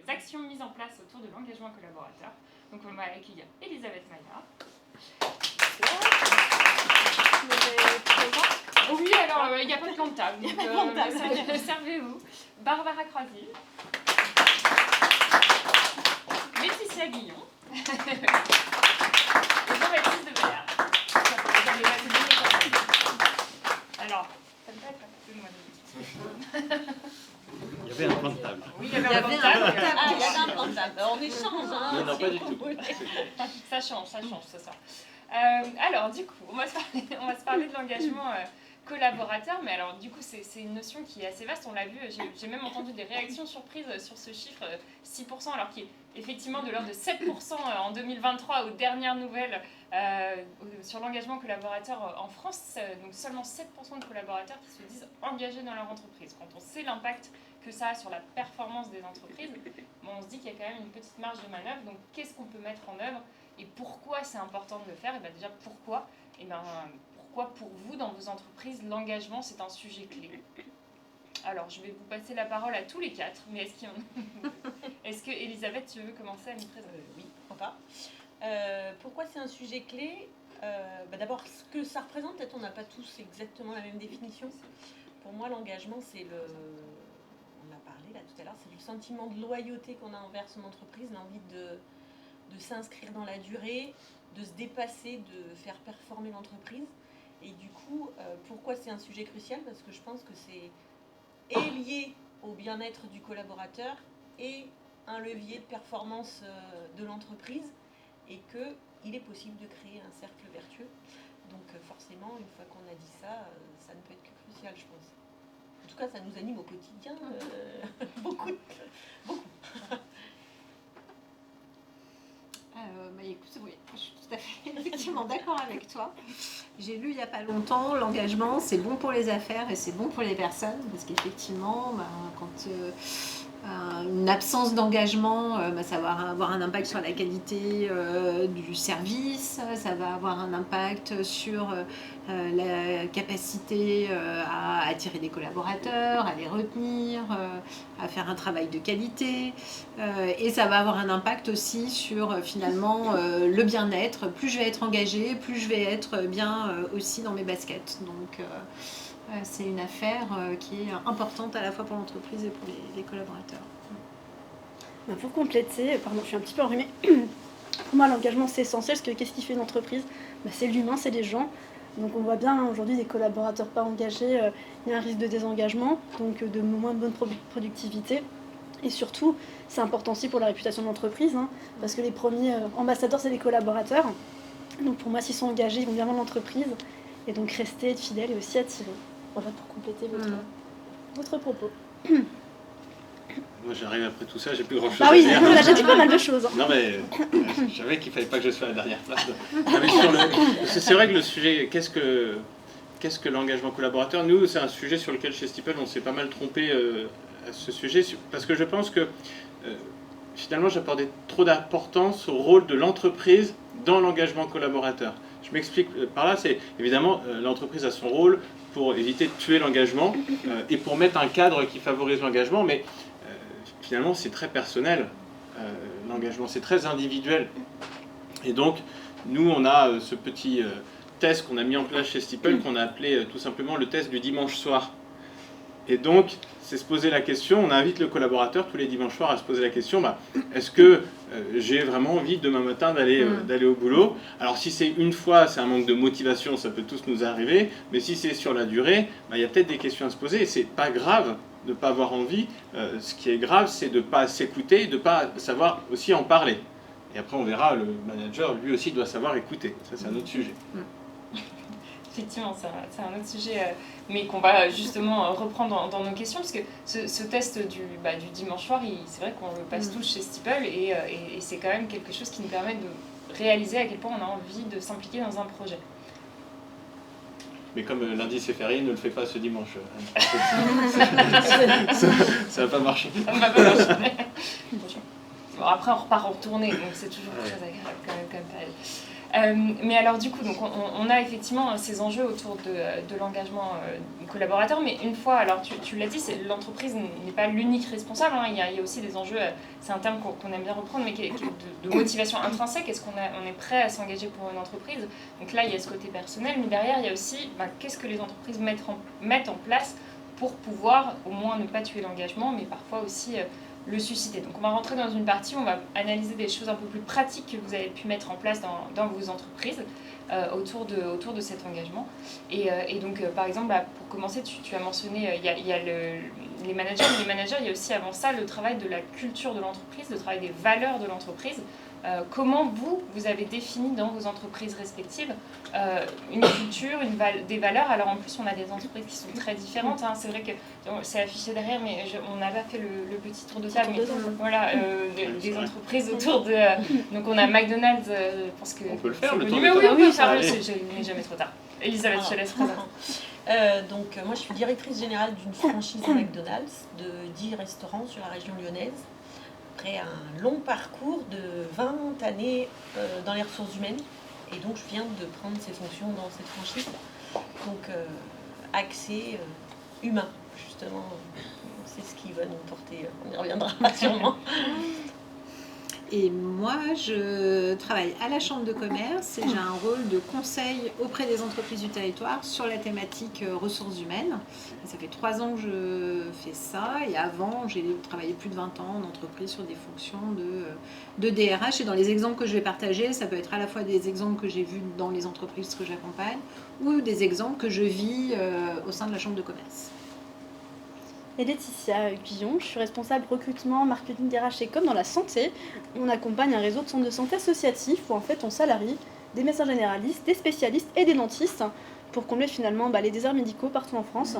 actions mises en place autour de l'engagement collaborateur. Donc on va accueillir Elisabeth Maillard. Oui, alors il n'y a pas de plan de table, donc servez-vous. Barbara Croisil. Laetitia Guillon. Et Jean-Baptiste de Béard. Alors, ça peut être un peu de moi. Il y avait un plan de table. Oui, il y avait un plan de table. Ah, il y avait un plan de table. On échange, hein. Non, pas du tout. Ça change ce soir. Alors, du coup, on va se parler de l'engagement collaborateur, mais alors, du coup, c'est une notion qui est assez vaste. On l'a vu, j'ai même entendu des réactions surprises sur ce chiffre 6%, alors qui est effectivement de l'ordre de 7% en 2023 aux dernières nouvelles sur l'engagement collaborateur en France. Donc, seulement 7% de collaborateurs qui se disent engagés dans leur entreprise. Quand on sait l'impact que ça a sur la performance des entreprises, bon, on se dit qu'il y a quand même une petite marge de manœuvre. Donc, qu'est-ce qu'on peut mettre en œuvre et pourquoi c'est important de le faire? Et bien déjà, pourquoi pour vous, dans vos entreprises, l'engagement, c'est un sujet clé? Alors, je vais vous passer la parole à tous les quatre, mais est-ce que Elisabeth, tu veux commencer à nous présenter? Oui, pourquoi pas. Pourquoi c'est un sujet clé? D'abord, ce que ça représente, peut-être on n'a pas tous exactement la même définition. Pour moi, l'engagement, c'est on a parlé là tout à l'heure, c'est le sentiment de loyauté qu'on a envers son entreprise, l'envie de s'inscrire dans la durée, de se dépasser, de faire performer l'entreprise. Et du coup, pourquoi c'est un sujet crucial? Parce que je pense que c'est lié au bien-être du collaborateur et un levier de performance de l'entreprise, et qu'il est possible de créer un cercle vertueux. Donc forcément, une fois qu'on a dit ça, ça ne peut être que crucial, je pense. En tout cas, ça nous anime au quotidien, beaucoup. Écoute, oui, je suis tout à fait effectivement d'accord avec toi. J'ai lu il n'y a pas longtemps, l'engagement, c'est bon pour les affaires et c'est bon pour les personnes, parce qu'effectivement, quand une absence d'engagement, ça va avoir un impact sur la qualité du service, ça va avoir un impact sur la capacité à attirer des collaborateurs, à les retenir, à faire un travail de qualité, et ça va avoir un impact aussi sur finalement le bien-être. Plus je vais être engagée, plus je vais être bien aussi dans mes baskets. Donc c'est une affaire qui est importante à la fois pour l'entreprise et pour les collaborateurs. Pour compléter, pardon, je suis un petit peu enrhumée. Pour moi, l'engagement, c'est essentiel, parce que qu'est-ce qui fait une entreprise? C'est l'humain, c'est les gens. Donc on voit bien aujourd'hui des collaborateurs pas engagés, il y a un risque de désengagement, donc de moins bonne productivité. Et surtout, c'est important aussi pour la réputation de l'entreprise, parce que les premiers ambassadeurs, c'est les collaborateurs. Donc pour moi, s'ils sont engagés, ils vont bien vendre l'entreprise, et donc rester, être fidèle et aussi attirer. Voilà, pour compléter votre propos. Moi, j'arrive après tout ça, j'ai plus grand-chose à dire. Oui, on a déjà dit pas mal de choses. Non, mais je savais qu'il fallait pas que je sois à la dernière place. C'est vrai que le sujet, qu'est-ce que l'engagement collaborateur? Nous, c'est un sujet sur lequel, chez Steeple, on s'est pas mal trompé à ce sujet, parce que je pense que finalement, j'accordais trop d'importance au rôle de l'entreprise dans l'engagement collaborateur. Je m'explique par là, c'est évidemment l'entreprise a son rôle pour éviter de tuer l'engagement et pour mettre un cadre qui favorise l'engagement, mais finalement c'est très personnel, l'engagement c'est très individuel. Et donc nous on a ce petit test qu'on a mis en place chez Steeple qu'on a appelé tout simplement le test du dimanche soir. Et donc c'est se poser la question, on invite le collaborateur tous les dimanches soirs à se poser la question, est-ce que j'ai vraiment envie demain matin d'aller au boulot? Alors si c'est une fois, c'est un manque de motivation, ça peut tous nous arriver, mais si c'est sur la durée, il y a peut-être des questions à se poser, et c'est pas grave de ne pas avoir envie, ce qui est grave c'est de ne pas s'écouter, de ne pas savoir aussi en parler. Et après on verra, le manager lui aussi doit savoir écouter, ça c'est un autre sujet. Effectivement, c'est un autre sujet, mais qu'on va justement reprendre dans nos questions, parce que ce test du dimanche soir, c'est vrai qu'on le passe tous chez Steeple, et c'est quand même quelque chose qui nous permet de réaliser à quel point on a envie de s'impliquer dans un projet. Mais comme lundi c'est férié, ne le fais pas ce dimanche. Ça va pas marcher. Ça va pas marcher. Bon, après on repart en tournée, donc c'est toujours très agréable quand même comme période. Mais alors du coup, donc on a effectivement ces enjeux autour de l'engagement collaborateur, mais une fois, alors tu l'as dit, l'entreprise n'est pas l'unique responsable, hein, il y a aussi des enjeux, c'est un terme qu'on aime bien reprendre, mais qui est de motivation intrinsèque. Est-ce qu'on est prêt à s'engager pour une entreprise? Donc là, il y a ce côté personnel, mais derrière, il y a aussi qu'est-ce que les entreprises mettent en place pour pouvoir au moins ne pas tuer l'engagement, mais parfois aussi le susciter. Donc on va rentrer dans une partie où on va analyser des choses un peu plus pratiques que vous avez pu mettre en place dans vos entreprises autour de cet engagement. Et donc par exemple, pour commencer, tu as mentionné, il y a les managers, mais les managers, il y a aussi avant ça le travail de la culture de l'entreprise, le travail des valeurs de l'entreprise. Comment vous avez défini dans vos entreprises respectives une culture, des valeurs? Alors en plus, on a des entreprises qui sont très différentes. Hein. C'est vrai que c'est affiché derrière, mais on n'a pas fait le petit tour de table. Mais voilà, des entreprises autour de. Donc on a McDonald's, je pense que. On peut le faire, le tour de Mais oui, table. on peut le faire. Il n'est jamais trop tard. Elisabeth, je te laisse présenter. Donc moi je suis directrice générale d'une franchise McDonald's de 10 restaurants sur la région lyonnaise. Après un long parcours de 20 années dans les ressources humaines. Et donc je viens de prendre ces fonctions dans cette franchise. Donc accès humain, justement, c'est ce qui va nous porter, on y reviendra sûrement. Et moi, je travaille à la Chambre de commerce et j'ai un rôle de conseil auprès des entreprises du territoire sur la thématique ressources humaines. Ça fait 3 ans que je fais ça et avant, j'ai travaillé plus de 20 ans en entreprise sur des fonctions de DRH. Et dans les exemples que je vais partager, ça peut être à la fois des exemples que j'ai vus dans les entreprises que j'accompagne ou des exemples que je vis au sein de la Chambre de commerce. Et Laetitia Guillon, je suis responsable recrutement, marketing DRH et com dans la santé. On accompagne un réseau de centres de santé associatifs où en fait on salarie des médecins généralistes, des spécialistes et des dentistes pour combler finalement les déserts médicaux partout en France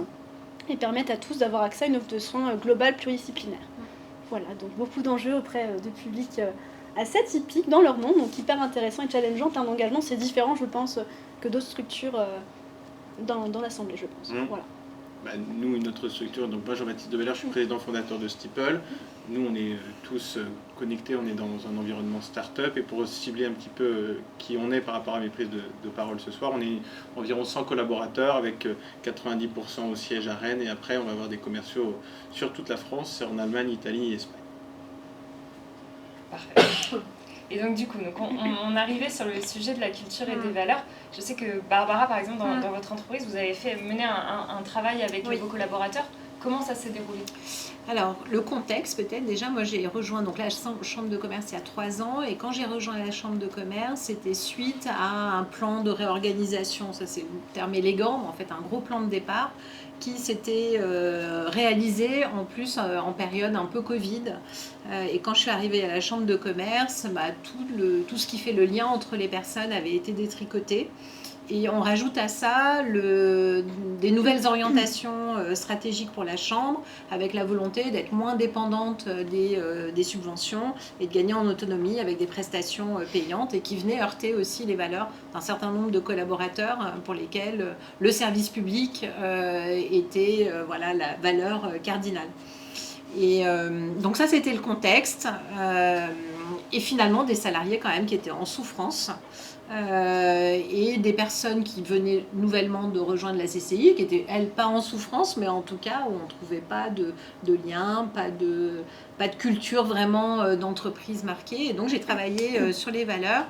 et permettre à tous d'avoir accès à une offre de soins globale pluridisciplinaire. Voilà, donc beaucoup d'enjeux auprès de publics assez atypiques dans leur monde, donc hyper intéressant et challengeant en termes d'engagement. C'est différent, je pense, que d'autres structures dans l'Assemblée, je pense. Voilà. Nous, notre structure, donc moi Jean-Baptiste Develler, je suis président fondateur de Steeple. Nous, on est tous connectés, on est dans un environnement start-up. Et pour cibler un petit peu qui on est par rapport à mes prises de parole ce soir, on est environ 100 collaborateurs avec 90% au siège à Rennes. Et après, on va avoir des commerciaux sur toute la France, en Allemagne, Italie et Espagne. Parfait. Et donc du coup, on arrivait sur le sujet de la culture et des valeurs. Je sais que Barbara, par exemple, dans votre entreprise, vous avez mené un travail avec vos collaborateurs. Comment ça s'est déroulé? Alors, le contexte peut-être, déjà, moi j'ai rejoint donc, la Chambre de commerce il y a 3 ans et quand j'ai rejoint la Chambre de commerce, c'était suite à un plan de réorganisation, ça c'est le terme élégant, mais en fait un gros plan de départ qui s'était réalisé en plus en période un peu Covid. Et quand je suis arrivée à la Chambre de commerce, tout ce qui fait le lien entre les personnes avait été détricoté. Et on rajoute à ça des nouvelles orientations stratégiques pour la Chambre, avec la volonté d'être moins dépendante des subventions et de gagner en autonomie avec des prestations payantes et qui venaient heurter aussi les valeurs d'un certain nombre de collaborateurs pour lesquels le service public était la valeur cardinale. Et donc ça, c'était le contexte. Et finalement, des salariés quand même qui étaient en souffrance. Et des personnes qui venaient nouvellement de rejoindre la CCI, qui étaient, elles, pas en souffrance, mais en tout cas où on ne trouvait pas de lien, pas de culture vraiment d'entreprise marquée. Et donc j'ai travaillé sur les valeurs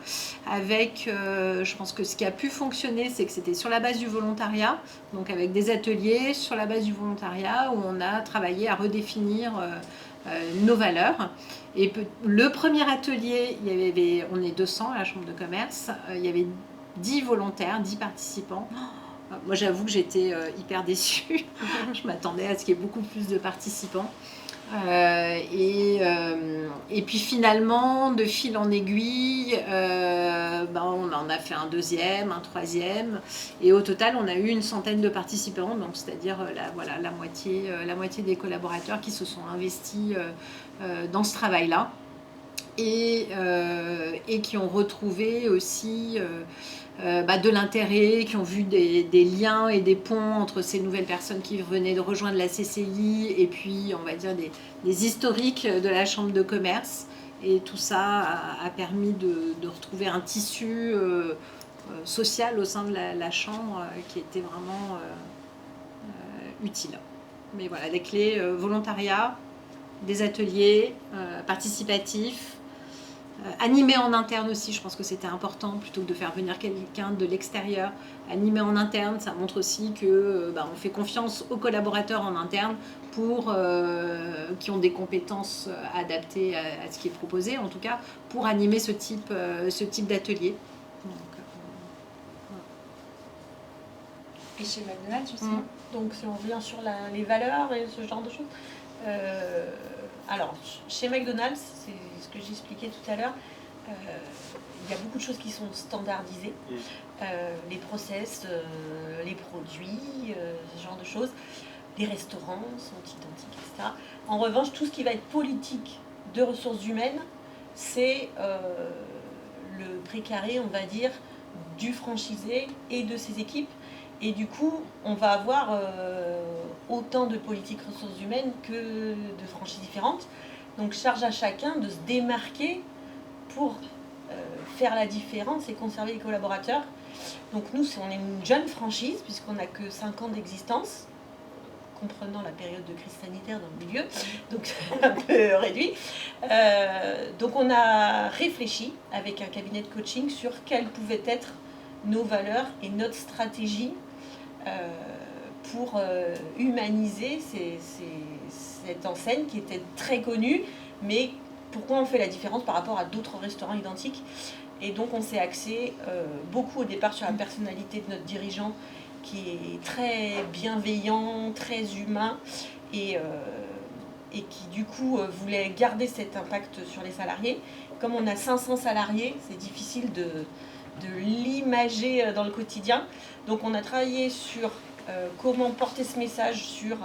avec, je pense que ce qui a pu fonctionner, c'est que c'était sur la base du volontariat, donc avec des ateliers sur la base du volontariat où on a travaillé à redéfinir nos valeurs. Et le premier atelier, on est 200 à la Chambre de commerce, il y avait 10 volontaires, 10 participants. Moi j'avoue que j'étais hyper déçue, je m'attendais à ce qu'il y ait beaucoup plus de participants. Et puis finalement, de fil en aiguille, on en a fait un deuxième, un troisième, et au total on a eu une centaine de participants, donc c'est-à-dire la moitié des collaborateurs qui se sont investis dans ce travail-là et qui ont retrouvé aussi de l'intérêt, qui ont vu des liens et des ponts entre ces nouvelles personnes qui venaient de rejoindre la CCI et puis on va dire des historiques de la Chambre de commerce Et tout ça a permis de retrouver un tissu social au sein de la chambre qui était vraiment utile. Mais voilà, les clés, volontariat, des ateliers participatifs, animer en interne aussi, je pense que c'était important, plutôt que de faire venir quelqu'un de l'extérieur. Animer en interne, ça montre aussi que on fait confiance aux collaborateurs en interne pour qui ont des compétences adaptées à ce qui est proposé, en tout cas, pour animer ce type d'atelier. Et chez McDonald's, justement. Donc si on revient sur les valeurs et ce genre de choses. Alors, chez McDonald's, c'est ce que j'expliquais tout à l'heure, il y a beaucoup de choses qui sont standardisées. Les process, les produits, ce genre de choses. Les restaurants sont identiques, etc. En revanche, tout ce qui va être politique de ressources humaines, c'est le précaré, on va dire, du franchisé et de ses équipes. Et du coup, on va avoir autant de politiques ressources humaines que de franchises différentes. Donc, charge à chacun de se démarquer pour faire la différence et conserver les collaborateurs. Donc, nous, on est une jeune franchise, puisqu'on n'a que 5 ans d'existence, comprenant la période de crise sanitaire dans le milieu, donc c'est un peu réduit. Donc, on a réfléchi avec un cabinet de coaching sur quelles pouvaient être nos valeurs et notre stratégie pour humaniser cette enseigne qui était très connue, mais pourquoi on fait la différence par rapport à d'autres restaurants identiques. Et donc on s'est axé beaucoup au départ sur la personnalité de notre dirigeant qui est très bienveillant, très humain et qui du coup voulait garder cet impact sur les salariés. Comme on a 500 salariés, c'est difficile de l'imager dans le quotidien. Donc on a travaillé sur comment porter ce message sur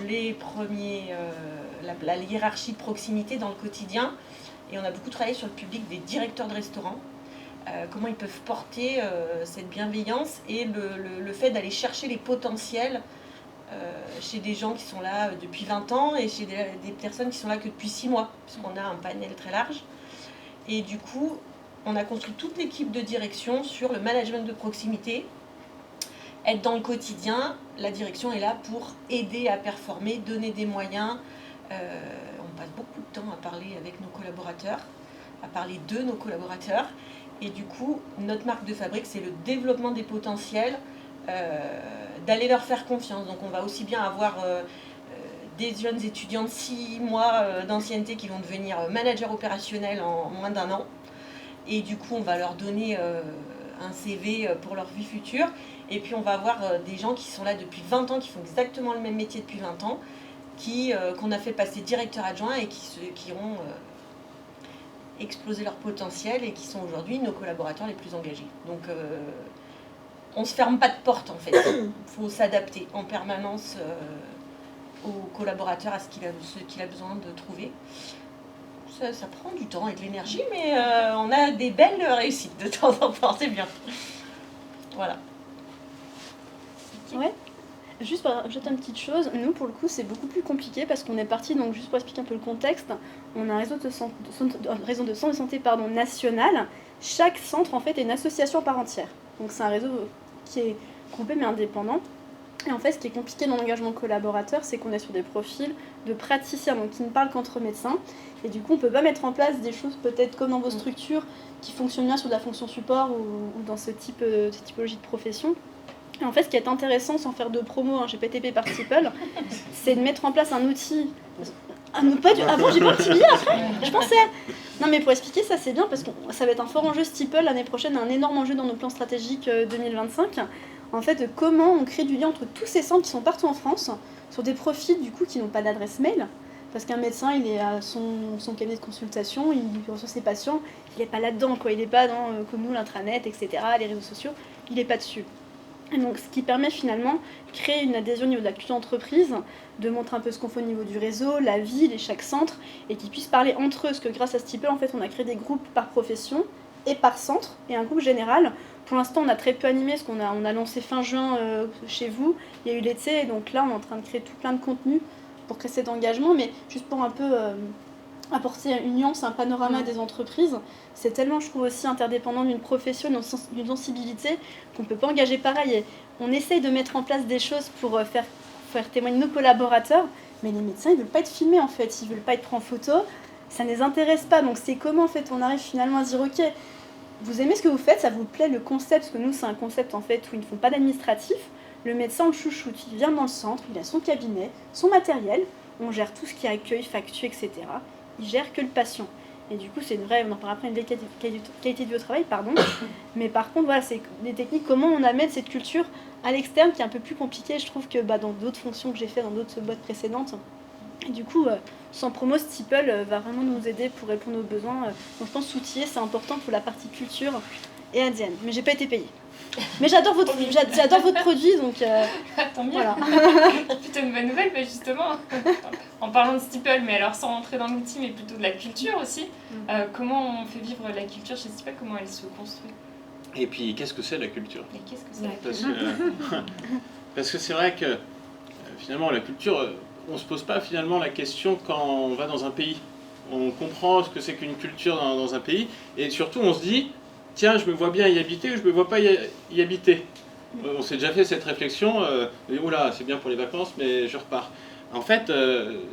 les premiers, la hiérarchie de proximité dans le quotidien. Et on a beaucoup travaillé sur le public des directeurs de restaurants, comment ils peuvent porter cette bienveillance et le fait d'aller chercher les potentiels chez des gens qui sont là depuis 20 ans et chez des personnes qui sont là que depuis 6 mois, puisqu'on a un panel très large. Et du coup, on a construit toute l'équipe de direction sur le management de proximité, être dans le quotidien. La direction est là pour aider à performer, donner des moyens. On passe beaucoup de temps à parler avec nos collaborateurs, à parler de nos collaborateurs. Et du coup, notre marque de fabrique, c'est le développement des potentiels, d'aller leur faire confiance. Donc on va aussi bien avoir des jeunes étudiants de 6 mois d'ancienneté qui vont devenir managers opérationnels en moins d'1 an. Et du coup, on va leur donner un CV pour leur vie future. Et puis, on va avoir des gens qui sont là depuis 20 ans, qui font exactement le même métier depuis 20 ans, qu'on a fait passer directeur adjoint et qui ont explosé leur potentiel et qui sont aujourd'hui nos collaborateurs les plus engagés. Donc, on ne se ferme pas de porte, en fait. Il faut s'adapter en permanence aux collaborateurs, à ce qu'il a besoin de trouver. Ça prend du temps et de l'énergie, mais on a des belles réussites de temps en temps, c'est bien. Voilà. Ouais. Juste pour ajouter une petite chose, nous pour le coup c'est beaucoup plus compliqué parce qu'on est parti, donc juste pour expliquer un peu le contexte, on a un réseau de centres de santé national. Chaque centre en fait est une association à part entière. Donc c'est un réseau qui est groupé mais indépendant. Et en fait ce qui est compliqué dans l'engagement collaborateur, c'est qu'on est sur des profils de praticiens, donc qui ne parlent qu'entre médecins. Et du coup on ne peut pas mettre en place des choses peut-être comme dans vos structures qui fonctionnent bien sur de la fonction support ou dans ce type de typologie de profession. Et en fait, ce qui est intéressant, sans faire de promo chez PTP Participle, c'est de mettre en place un outil. Avant, j'ai pas multiplié après, je pensais. Non, mais pour expliquer, ça c'est bien parce que ça va être un fort enjeu Steeple l'année prochaine, un énorme enjeu dans nos plans stratégiques 2025. En fait, comment on crée du lien entre tous ces centres qui sont partout en France, sur des profils du coup qui n'ont pas d'adresse mail. Parce qu'un médecin, il est à son cabinet de consultation, il reçoit ses patients, il n'est pas là-dedans, quoi. Il n'est pas dans, comme nous, l'intranet, etc., les réseaux sociaux, il n'est pas dessus. Et donc, ce qui permet finalement de créer une adhésion au niveau de la culture d'entreprise, de montrer un peu ce qu'on fait au niveau du réseau, la ville et chaque centre, et qu'ils puissent parler entre eux, parce que grâce à Steeple, en fait, on a créé des groupes par profession et par centre, et un groupe général. Pour l'instant, on a très peu animé, parce qu'on a lancé fin juin chez vous, il y a eu l'été, et donc là, on est en train de créer tout plein de contenus pour créer cet engagement, mais juste pour un peu apporter une nuance, un panorama des entreprises. C'est tellement, je trouve, aussi interdépendant d'une profession, d'une sensibilité, qu'on ne peut pas engager pareil. Et on essaye de mettre en place des choses pour faire témoigner nos collaborateurs, mais les médecins, ils ne veulent pas être filmés, en fait. Ils ne veulent pas être pris en photo. Ça ne les intéresse pas. Donc c'est comment, en fait, on arrive finalement à dire, ok, vous aimez ce que vous faites, ça vous plaît le concept, parce que nous, c'est un concept, en fait, où ils ne font pas d'administratif. Le médecin, le chouchoute, il vient dans le centre, il a son cabinet, son matériel, on gère tout ce qui est accueil, facture, etc. Il gère que le patient. Et du coup, c'est une vraie, on en parlera après, une vraie qualité de vie au travail, pardon. Mais par contre, voilà, c'est des techniques, comment on amène cette culture à l'externe, qui est un peu plus compliqué, je trouve, que dans d'autres fonctions que j'ai fait dans d'autres boîtes précédentes. Et du coup, sans promo, Steeple va vraiment nous aider pour répondre aux besoins. Donc je pense s'outiller, c'est important pour la partie culture et ADN. Mais j'ai pas été payée. Mais j'adore votre produit, donc Tant mieux. voilà. Plutôt une bonne nouvelle, mais justement, en parlant de Steeple, mais alors sans rentrer dans l'outil, mais plutôt de la culture aussi, comment on fait vivre la culture chez Steeple, comment elle se construit? Et puis, qu'est-ce que c'est la culture? Et qu'est-ce que c'est la Parce culture? parce que c'est vrai que finalement, la culture, on ne se pose pas finalement la question quand on va dans un pays. On comprend ce que c'est qu'une culture dans un pays, et surtout on se dit, tiens, je me vois bien y habiter ou je me vois pas y habiter. On s'est déjà fait cette réflexion, oula, c'est bien pour les vacances, mais je repars. En fait,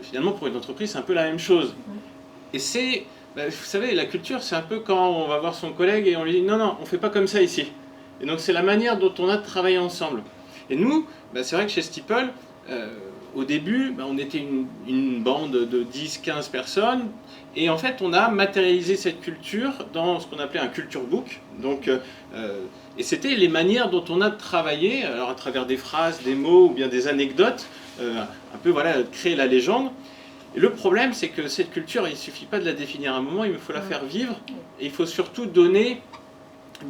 finalement, pour une entreprise, c'est un peu la même chose. Et c'est, vous savez, la culture, c'est un peu quand on va voir son collègue et on lui dit, non, on fait pas comme ça ici. Et donc, c'est la manière dont on a de travailler ensemble. Et nous, c'est vrai que chez Steeple, au début, on était une bande de 10-15 personnes. Et en fait, on a matérialisé cette culture dans ce qu'on appelait un culture book. Donc, et c'était les manières dont on a travaillé, alors à travers des phrases, des mots ou bien des anecdotes, un peu voilà, créer la légende. Et le problème, c'est que cette culture, il ne suffit pas de la définir à un moment, il faut la faire vivre. Et il faut surtout donner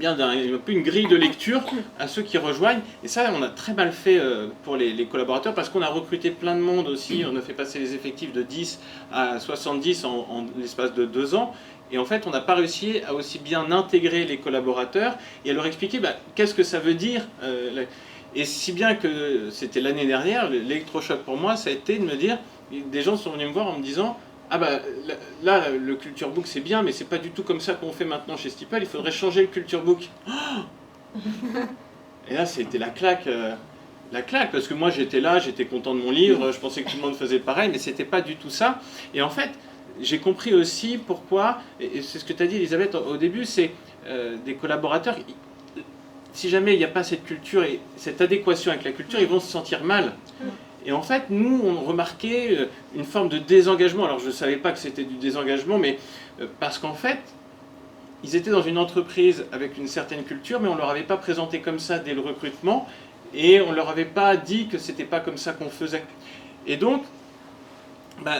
un peu une grille de lecture à ceux qui rejoignent. Et ça, on a très mal fait pour les collaborateurs parce qu'on a recruté plein de monde aussi. On a fait passer les effectifs de 10 à 70 en l'espace de 2 ans. Et en fait, on n'a pas réussi à aussi bien intégrer les collaborateurs et à leur expliquer qu'est-ce que ça veut dire. Et si bien que c'était l'année dernière, l'électrochoc pour moi, ça a été de me dire, des gens sont venus me voir en me disant, ah là, le culture book c'est bien, mais c'est pas du tout comme ça qu'on fait maintenant chez Steeple, il faudrait changer le culture book. Oh et là, c'était la claque, parce que moi j'étais là, j'étais content de mon livre, je pensais que tout le monde faisait pareil, mais c'était pas du tout ça. Et en fait, j'ai compris aussi pourquoi, et c'est ce que tu as dit Elisabeth au début, c'est des collaborateurs, si jamais il n'y a pas cette culture et cette adéquation avec la culture, ils vont se sentir mal. Et en fait, nous, on remarquait une forme de désengagement. Alors, je ne savais pas que c'était du désengagement, mais parce qu'en fait, ils étaient dans une entreprise avec une certaine culture, mais on ne leur avait pas présenté comme ça dès le recrutement, et on ne leur avait pas dit que c'était pas comme ça qu'on faisait. Et donc,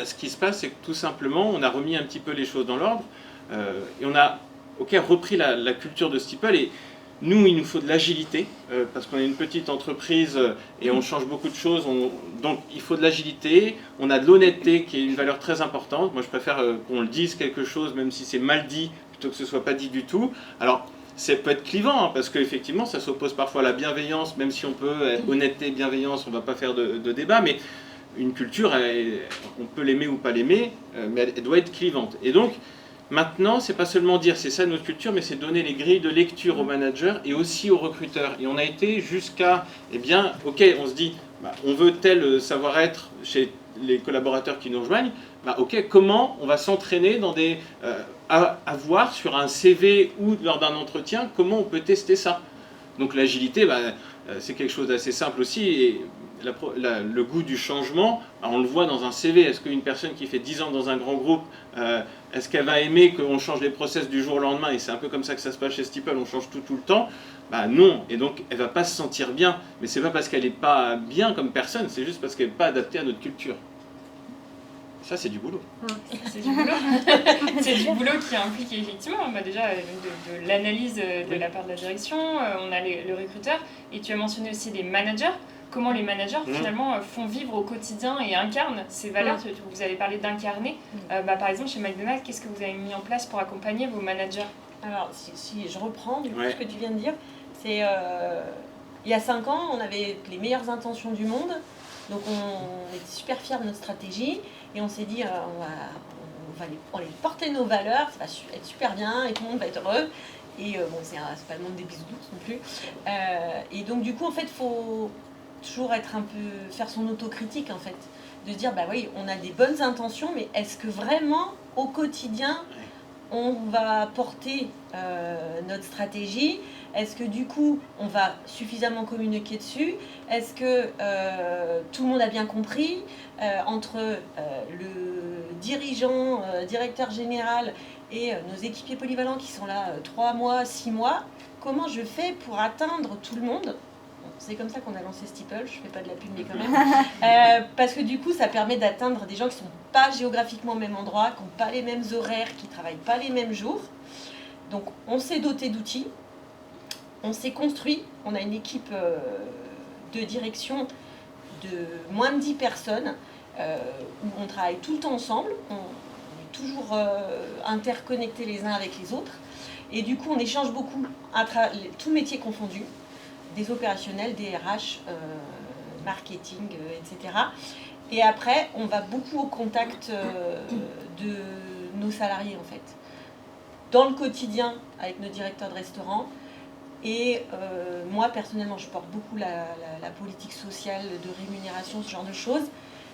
ce qui se passe, c'est que tout simplement, on a remis un petit peu les choses dans l'ordre, et on a repris la culture de Steeple, et nous, il nous faut de l'agilité, parce qu'on est une petite entreprise et on change beaucoup de choses. Donc, il faut de l'agilité. On a de l'honnêteté qui est une valeur très importante. Moi, je préfère qu'on le dise quelque chose, même si c'est mal dit, plutôt que ce ne soit pas dit du tout. Alors, ça peut être clivant, parce qu'effectivement, ça s'oppose parfois à la bienveillance, même si on peut, honnêteté, bienveillance, on ne va pas faire de débat, mais une culture, on peut l'aimer ou pas l'aimer, mais elle doit être clivante. Et donc, maintenant, c'est pas seulement dire c'est ça notre culture, mais c'est donner les grilles de lecture aux managers et aussi aux recruteurs. Et on a été jusqu'à, on se dit, on veut tel savoir-être chez les collaborateurs qui nous rejoignent, comment on va s'entraîner dans à voir sur un CV ou lors d'un entretien, comment on peut tester ça. Donc l'agilité, c'est quelque chose d'assez simple aussi, et le goût du changement, on le voit dans un CV. Est-ce qu'une personne qui fait 10 ans dans un grand groupe, est-ce qu'elle va aimer qu'on change les process du jour au lendemain? Et c'est un peu comme ça que ça se passe chez Steeple, on change tout le temps. Non, et donc elle va pas se sentir bien. Mais c'est pas parce qu'elle n'est pas bien comme personne, c'est juste parce qu'elle n'est pas adaptée à notre culture. Ça, c'est du boulot. C'est du boulot. C'est du boulot qui implique effectivement déjà de l'analyse de la part de la direction. On a le recruteur, et tu as mentionné aussi les managers. Comment les managers finalement font vivre au quotidien et incarnent ces valeurs. Vous avez parlé d'incarner. Par exemple, chez McDonald's, qu'est-ce que vous avez mis en place pour accompagner vos managers? Alors, si je reprends du coup ce que tu viens de dire, c'est il y a 5 ans, on avait les meilleures intentions du monde, donc on était super fiers de notre stratégie, et on s'est dit, on on va porter nos valeurs, ça va être super bien et tout le monde va être heureux. Et bon, c'est pas le monde des bisounours non plus. Et donc du coup, en fait, il faut toujours être un peu, faire son autocritique en fait. De dire, bah oui, on a des bonnes intentions, mais est-ce que vraiment, au quotidien, on va porter notre stratégie? Est-ce que du coup, on va suffisamment communiquer dessus? Est-ce que tout le monde a bien compris? Entre le dirigeant, directeur général et nos équipiers polyvalents qui sont là 3 mois, 6 mois, comment je fais pour atteindre tout le monde? C'est comme ça qu'on a lancé Steeple, je fais pas de la pub mais quand même. Parce que du coup, ça permet d'atteindre des gens qui sont pas géographiquement au même endroit, qui n'ont pas les mêmes horaires, qui travaillent pas les mêmes jours. Donc on s'est doté d'outils, on s'est construit, on a une équipe de direction de moins de 10 personnes, où on travaille tout le temps ensemble, on est toujours interconnectés les uns avec les autres. Et du coup, on échange beaucoup, tous métiers confondus, des opérationnels, des RH, marketing, etc. Et après, on va beaucoup au contact de nos salariés, en fait. Dans le quotidien, avec nos directeurs de restaurant. Et moi, personnellement, je porte beaucoup la politique sociale de rémunération, ce genre de choses.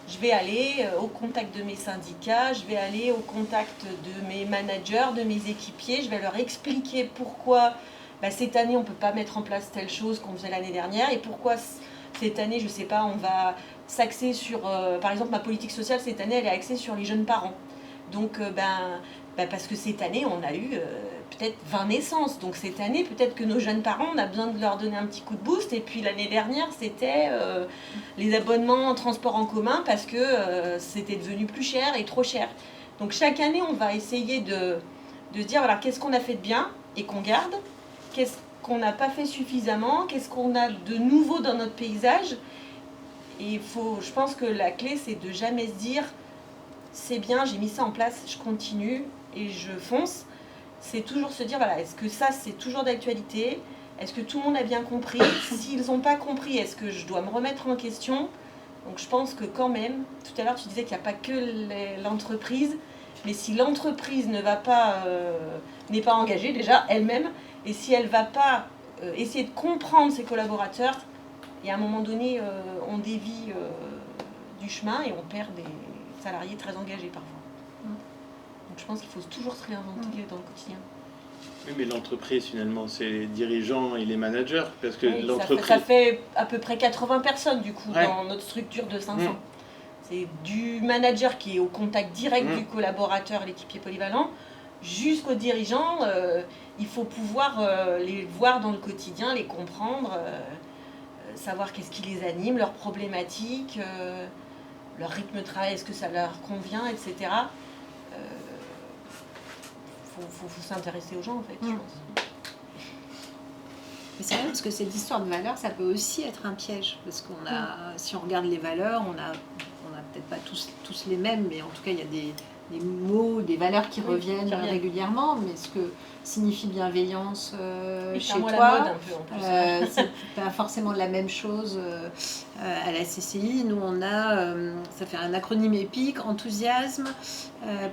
Je vais aller au contact de mes syndicats, je vais aller au contact de mes managers, de mes équipiers. Je vais leur expliquer pourquoi cette année, on ne peut pas mettre en place telle chose qu'on faisait l'année dernière. Et pourquoi cette année, je ne sais pas, on va s'axer sur... par exemple, ma politique sociale, cette année, elle est axée sur les jeunes parents. Donc, parce que cette année, on a eu peut-être 20 naissances. Donc cette année, peut-être que nos jeunes parents, on a besoin de leur donner un petit coup de boost. Et puis l'année dernière, c'était les abonnements en transport en commun parce que c'était devenu plus cher et trop cher. Donc chaque année, on va essayer de se dire, voilà, qu'est-ce qu'on a fait de bien et qu'on garde, qu'est-ce qu'on n'a pas fait suffisamment, qu'est-ce qu'on a de nouveau dans notre paysage. Et je pense que la clé, c'est de jamais se dire, c'est bien, j'ai mis ça en place, je continue et je fonce. C'est toujours se dire, voilà, est-ce que ça, c'est toujours d'actualité? Est-ce que tout le monde a bien compris? S'ils n'ont pas compris, est-ce que je dois me remettre en question? Donc je pense que quand même, tout à l'heure, tu disais qu'il n'y a pas que l'entreprise, mais si l'entreprise n'est pas engagée déjà elle-même, et si elle ne va pas essayer de comprendre ses collaborateurs, et à un moment donné, on dévie du chemin et on perd des salariés très engagés parfois. Donc je pense qu'il faut toujours se réinventer dans le quotidien. Oui, mais l'entreprise, finalement, c'est les dirigeants et les managers, parce que oui, l'entreprise... Ça fait à peu près 80 personnes, du coup, dans notre structure de 500. C'est du manager qui est au contact direct du collaborateur, l'équipier polyvalent, jusqu'aux dirigeants. Il faut pouvoir les voir dans le quotidien, les comprendre, savoir qu'est-ce qui les anime, leurs problématiques, leur rythme de travail, est-ce que ça leur convient, etc. Faut s'intéresser aux gens, en fait, je pense. Mais c'est vrai, parce que cette histoire de valeurs, ça peut aussi être un piège. Parce qu'on a, si on regarde les valeurs, on a peut-être pas tous les mêmes, mais en tout cas, il y a des mots, des valeurs qui reviennent régulièrement. Mais ce que signifie bienveillance chez toi, la mode, un peu, en plus. c'est pas forcément la même chose à la CCI. Nous, on a, ça fait un acronyme épique, enthousiasme,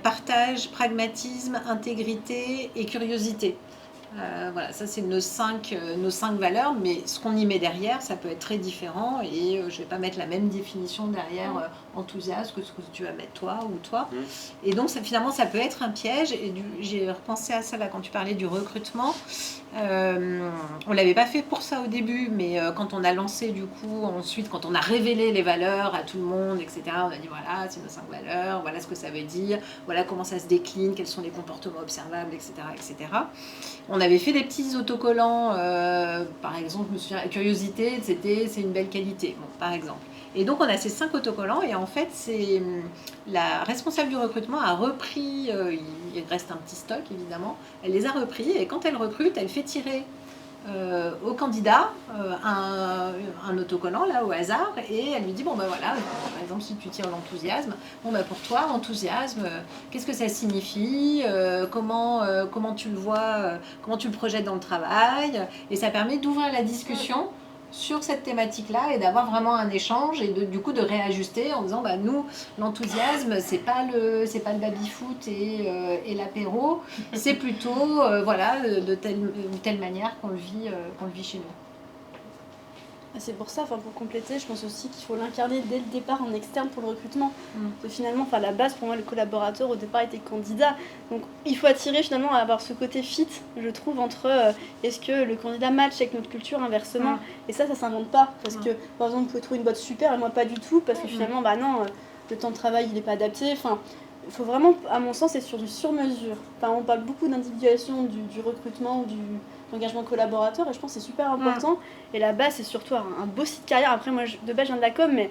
partage, pragmatisme, intégrité et curiosité. Voilà, ça c'est nos cinq valeurs, mais ce qu'on y met derrière, ça peut être très différent et je ne vais pas mettre la même définition derrière enthousiasme que ce que tu vas mettre toi ou toi. Et donc finalement ça peut être un piège et j'ai repensé à ça là quand tu parlais du recrutement. On ne l'avait pas fait pour ça au début, mais quand on a lancé du coup, ensuite quand on a révélé les valeurs à tout le monde, etc., on a dit voilà, c'est nos 5 valeurs, voilà ce que ça veut dire, voilà comment ça se décline, quels sont les comportements observables, etc., etc. On avait fait des petits autocollants, par exemple, je me souviens, la curiosité, c'est une belle qualité, bon, par exemple. Et donc, on a ces 5 autocollants, et en fait, c'est la responsable du recrutement a repris, il reste un petit stock, évidemment, elle les a repris, et quand elle recrute, elle fait tirer au candidat un autocollant, là, au hasard, et elle lui dit, bon, ben voilà, par exemple, si tu tires l'enthousiasme, bon, ben pour toi, enthousiasme, qu'est-ce que ça signifie, comment tu le vois, comment tu le projettes dans le travail, et ça permet d'ouvrir la discussion sur cette thématique-là et d'avoir vraiment un échange et du coup de réajuster en disant bah nous l'enthousiasme c'est pas le baby-foot et l'apéro, c'est plutôt voilà de telle ou telle manière qu'on le vit chez nous. C'est pour ça, pour compléter, je pense aussi qu'il faut l'incarner dès le départ en externe pour le recrutement. Que finalement, la base pour moi, le collaborateur au départ était candidat. Donc il faut attirer finalement à avoir ce côté fit, je trouve, entre est-ce que le candidat match avec notre culture inversement. Et ça s'invente pas. Parce que par exemple, vous pouvez trouver une boîte super et moi pas du tout, parce que finalement, bah non, le temps de travail il n'est pas adapté. Enfin, il faut vraiment, à mon sens, être sur du sur-mesure. Enfin, on parle beaucoup d'individualisation du recrutement ou l'engagement collaborateur et je pense que c'est super important. Et la base, c'est surtout un beau site carrière. Après, moi, de base, je viens de la com, mais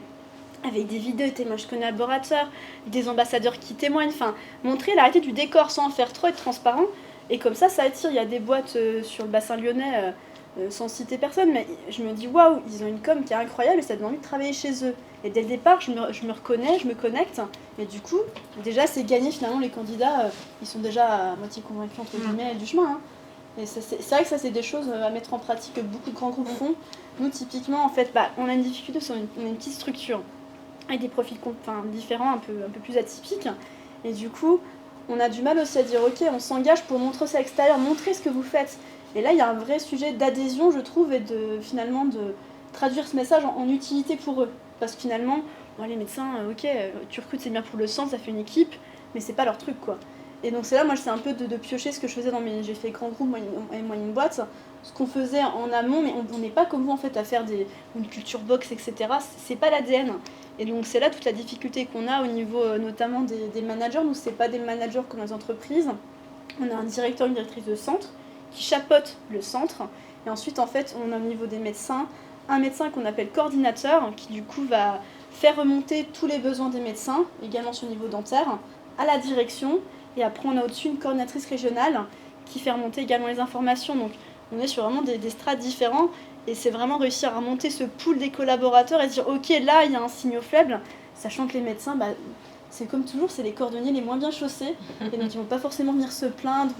avec des vidéos, témoignages collaborateurs, des ambassadeurs qui témoignent, enfin, montrer la réalité du décor sans faire trop être transparent. Et comme ça attire. Il y a des boîtes sur le bassin lyonnais, sans citer personne, mais je me dis, waouh, ils ont une com qui est incroyable et ça donne envie de travailler chez eux. Et dès le départ, je me reconnais, je me connecte. Et du coup, déjà, c'est gagné finalement. Les candidats, ils sont déjà à moitié convaincus, entre guillemets, du chemin. Hein. Et c'est vrai que ça, c'est des choses à mettre en pratique que beaucoup de grands groupes font. Nous, typiquement, en fait, on a une difficulté, on a une petite structure avec des profils différents, un peu plus atypiques. Et du coup, on a du mal aussi à dire, ok, on s'engage pour montrer ça à l'extérieur, montrer ce que vous faites. Et là, il y a un vrai sujet d'adhésion, je trouve, et finalement de traduire ce message en utilité pour eux. Parce que finalement, les médecins, ok, tu recrutes, c'est bien pour le sang, ça fait une équipe, mais c'est pas leur truc, quoi. Et donc c'est là, moi, c'est un peu de piocher ce que je faisais j'ai fait grand groupe, moyenne boîte, ce qu'on faisait en amont, mais on n'est pas comme vous, en fait, à faire une culture box, etc. C'est pas l'ADN. Et donc c'est là toute la difficulté qu'on a au niveau notamment des managers. Nous, c'est pas des managers comme les entreprises. On a un directeur, une directrice de centre qui chapeaute le centre. Et ensuite, en fait, on a au niveau des médecins, un médecin qu'on appelle coordinateur, qui du coup va faire remonter tous les besoins des médecins, également sur le niveau dentaire, à la direction. Et après, on a au-dessus une coordinatrice régionale qui fait remonter également les informations. Donc, on est sur vraiment des strates différents. Et c'est vraiment réussir à remonter ce pool des collaborateurs et dire, ok, là, il y a un signal faible, sachant que les médecins, c'est comme toujours, c'est les cordonniers les moins bien chaussés. Et donc, ils ne vont pas forcément venir se plaindre.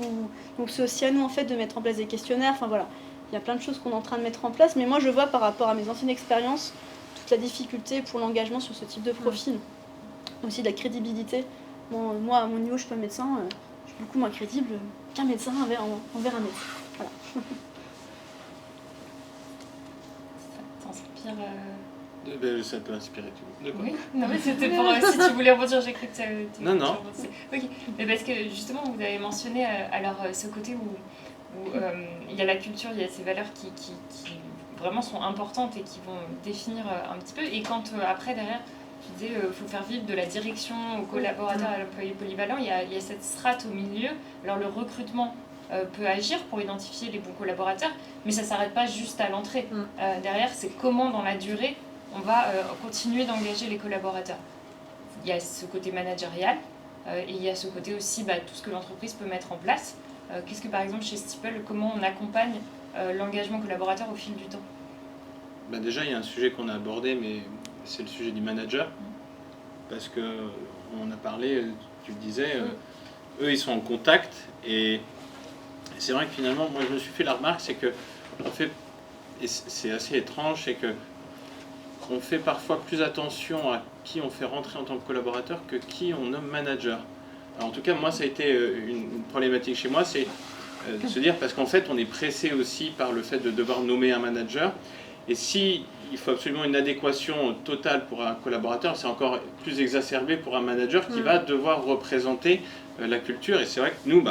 Donc, c'est aussi à nous, en fait, de mettre en place des questionnaires. Enfin, voilà. Il y a plein de choses qu'on est en train de mettre en place. Mais moi, je vois par rapport à mes anciennes expériences toute la difficulté pour l'engagement sur ce type de profil. Aussi de la crédibilité. Bon, moi, à mon niveau, je suis pas médecin. Je suis beaucoup moins crédible qu'un médecin envers un médecin. Voilà. Ça t'inspire Ça peut inspirer tout. De quoi? Oui, non mais c'était pour si tu voulais rebondir, j'ai cru que tu Non. Ok, mais parce que justement vous avez mentionné alors ce côté où il y a la culture, il y a ces valeurs qui vraiment sont importantes et qui vont définir un petit peu. Et quand après derrière tu disais faut faire vivre de la direction aux collaborateurs, à l'employé polyvalent, il y a cette strate au milieu. Alors le recrutement peut agir pour identifier les bons collaborateurs, mais ça ne s'arrête pas juste à l'entrée. Derrière, c'est comment dans la durée on va continuer d'engager les collaborateurs. Il y a ce côté managérial et il y a ce côté aussi tout ce que l'entreprise peut mettre en place. Qu'est-ce que par exemple chez Steeple, comment on accompagne l'engagement collaborateur au fil du temps? Déjà, il y a un sujet qu'on a abordé, mais c'est le sujet du manager. Parce qu'on a parlé, tu le disais, eux ils sont en contact et c'est vrai que finalement, moi je me suis fait la remarque, c'est que on fait, et c'est assez étrange, c'est que on fait parfois plus attention à qui on fait rentrer en tant que collaborateur que qui on nomme manager. Alors en tout cas, moi ça a été une problématique chez moi, c'est de se dire, parce qu'en fait on est pressé aussi par le fait de devoir nommer un manager, et si il faut absolument une adéquation totale pour un collaborateur, c'est encore plus exacerbé pour un manager qui va devoir représenter la culture. Et c'est vrai que nous,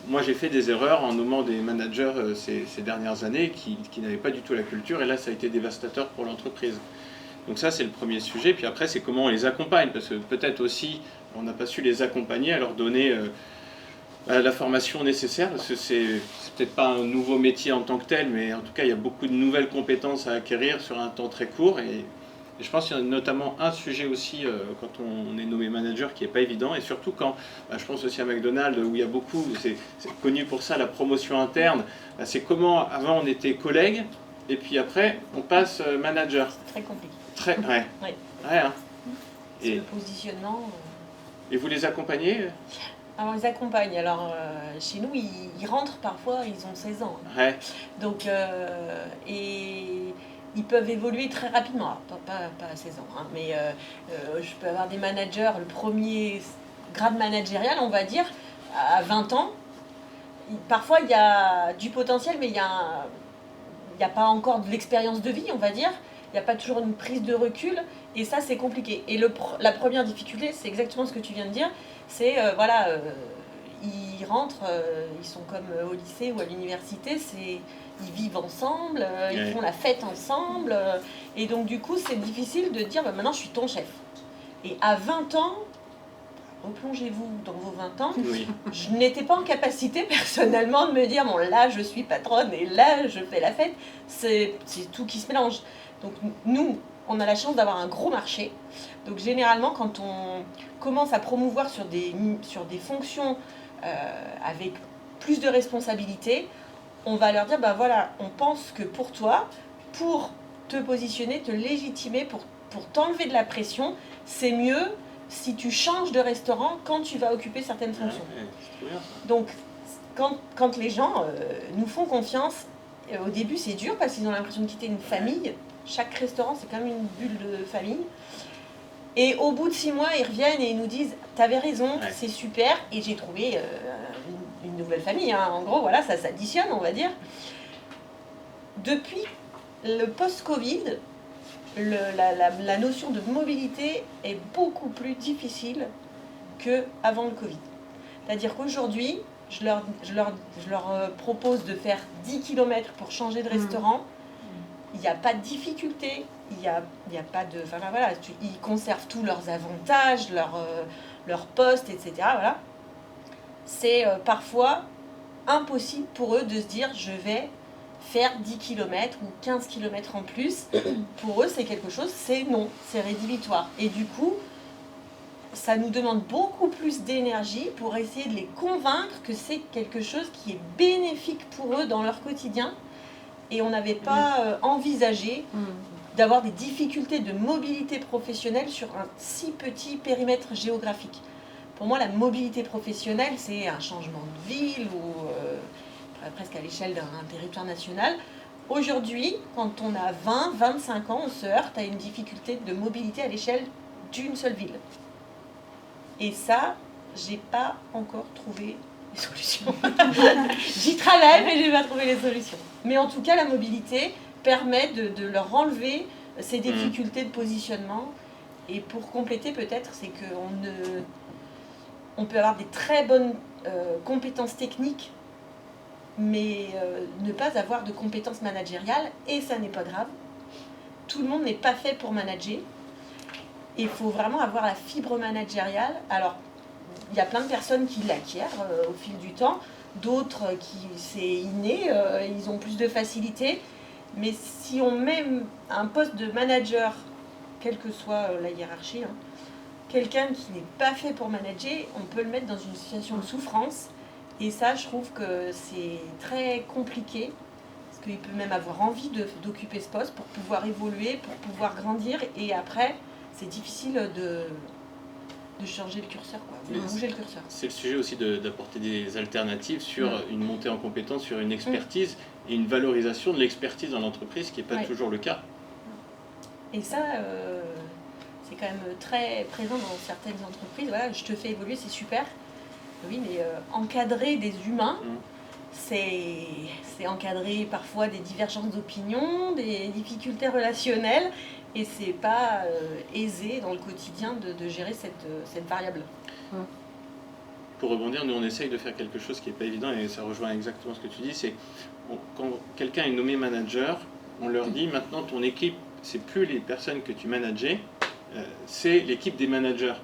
moi j'ai fait des erreurs en nommant des managers ces dernières années qui n'avaient pas du tout la culture, et là ça a été dévastateur pour l'entreprise. Donc ça c'est le premier sujet, puis après c'est comment on les accompagne, parce que peut-être aussi on n'a pas su les accompagner, à leur donner la formation nécessaire, parce que c'est peut-être pas un nouveau métier en tant que tel, mais en tout cas il y a beaucoup de nouvelles compétences à acquérir sur un temps très court, et je pense qu'il y a notamment un sujet aussi quand on est nommé manager qui n'est pas évident, et surtout quand, je pense aussi à McDonald's où il y a beaucoup, c'est connu pour ça, la promotion interne, c'est comment avant on était collègue, et puis après on passe manager. C'est très compliqué. Ouais. Ouais. Ouais, hein. C'est le positionnement. Et vous les accompagnez? Alors, ils accompagnent. Alors, chez nous, ils rentrent parfois, ils ont 16 ans. Ouais. Donc, et ils peuvent évoluer très rapidement. Alors, pas à 16 ans, hein, mais je peux avoir des managers, le premier grade managérial, on va dire, à 20 ans. Parfois, il y a du potentiel, mais il n'y a pas encore de l'expérience de vie, on va dire. Il n'y a pas toujours une prise de recul. Et ça, c'est compliqué. Et la première difficulté, c'est exactement ce que tu viens de dire. C'est, ils rentrent, ils sont comme au lycée ou à l'université, ils vivent ensemble, ils font la fête ensemble. Et donc, du coup, c'est difficile de dire, maintenant, je suis ton chef. Et à 20 ans, replongez-vous dans vos 20 ans, Oui. je n'étais pas en capacité personnellement de me dire, bon, là, je suis patronne et là, je fais la fête. C'est tout qui se mélange. Donc, nous, on a la chance d'avoir un gros marché. Donc, généralement, quand on commence à promouvoir sur des fonctions avec plus de responsabilités, on va leur dire, ben voilà, on pense que pour toi, pour te positionner, te légitimer, pour t'enlever de la pression, c'est mieux si tu changes de restaurant quand tu vas occuper certaines fonctions. Ouais, c'est trop bien, ça. Donc, quand les gens nous font confiance, au début c'est dur parce qu'ils ont l'impression de quitter une famille. Chaque restaurant, c'est quand même une bulle de famille. Et au bout de 6 mois, ils reviennent et ils nous disent « T'avais raison, Ouais. c'est super. » Et j'ai trouvé une nouvelle famille. Hein. En gros, voilà, ça s'additionne, on va dire. Depuis le post-Covid, la notion de mobilité est beaucoup plus difficile qu'avant le Covid. C'est-à-dire qu'aujourd'hui, je leur propose de faire 10 km pour changer de restaurant. Il n'y a pas de difficulté, il n'y a pas de... Enfin, voilà, ils conservent tous leurs avantages, leur poste, etc. Voilà. C'est parfois impossible pour eux de se dire je vais faire 10 km ou 15 km en plus. Pour eux, c'est quelque chose, c'est non, c'est rédhibitoire. Et du coup, ça nous demande beaucoup plus d'énergie pour essayer de les convaincre que c'est quelque chose qui est bénéfique pour eux dans leur quotidien. Et on n'avait pas envisagé d'avoir des difficultés de mobilité professionnelle sur un si petit périmètre géographique. Pour moi, la mobilité professionnelle, c'est un changement de ville ou presque à l'échelle d'un territoire national. Aujourd'hui, quand on a 20, 25 ans, on se heurte à une difficulté de mobilité à l'échelle d'une seule ville. Et ça, j'ai pas encore trouvé les solutions. J'y travaille, mais j'ai pas trouvé les solutions. Mais en tout cas, la mobilité permet de leur enlever ces difficultés de positionnement. Et pour compléter, peut-être, c'est on peut avoir des très bonnes compétences techniques, mais ne pas avoir de compétences managériales, et ça n'est pas grave. Tout le monde n'est pas fait pour manager. Il faut vraiment avoir la fibre managériale. Alors, il y a plein de personnes qui l'acquièrent au fil du temps, d'autres c'est inné, ils ont plus de facilité. Mais si on met un poste de manager, quelle que soit la hiérarchie, hein, quelqu'un qui n'est pas fait pour manager, on peut le mettre dans une situation de souffrance. Et ça, je trouve que c'est très compliqué, parce qu'il peut même avoir envie d'occuper ce poste pour pouvoir évoluer, pour pouvoir grandir. Et après, c'est difficile de changer le curseur, quoi, de bouger le curseur. C'est le sujet aussi d'apporter des alternatives sur une montée en compétence, sur une expertise et une valorisation de l'expertise dans l'entreprise, ce qui n'est pas toujours le cas. Et ça, c'est quand même très présent dans certaines entreprises. Voilà, je te fais évoluer, c'est super. Oui, mais encadrer des humains, c'est encadrer parfois des divergences d'opinion, des difficultés relationnelles. Et c'est pas aisé dans le quotidien de gérer cette variable. Pour rebondir, nous on essaye de faire quelque chose qui n'est pas évident, et ça rejoint exactement ce que tu dis, c'est quand quelqu'un est nommé manager, on leur dit maintenant ton équipe, c'est plus les personnes que tu manageais, c'est l'équipe des managers.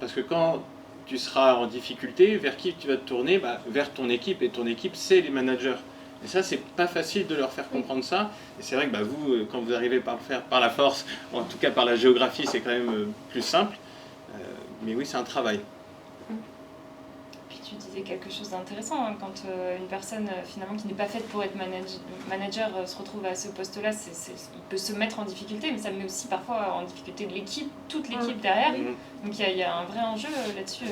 Parce que quand tu seras en difficulté, vers qui tu vas te tourner? Vers ton équipe, et ton équipe c'est les managers. Et ça, c'est pas facile de leur faire comprendre ça. Et c'est vrai que vous, quand vous arrivez par le faire par la force, ou en tout cas par la géographie, c'est quand même plus simple. Mais oui, c'est un travail. Puis tu disais quelque chose d'intéressant, hein, quand une personne finalement qui n'est pas faite pour être manager se retrouve à ce poste-là, il peut se mettre en difficulté, mais ça met aussi parfois en difficulté de l'équipe, toute l'équipe derrière. Donc il y a un vrai enjeu là-dessus.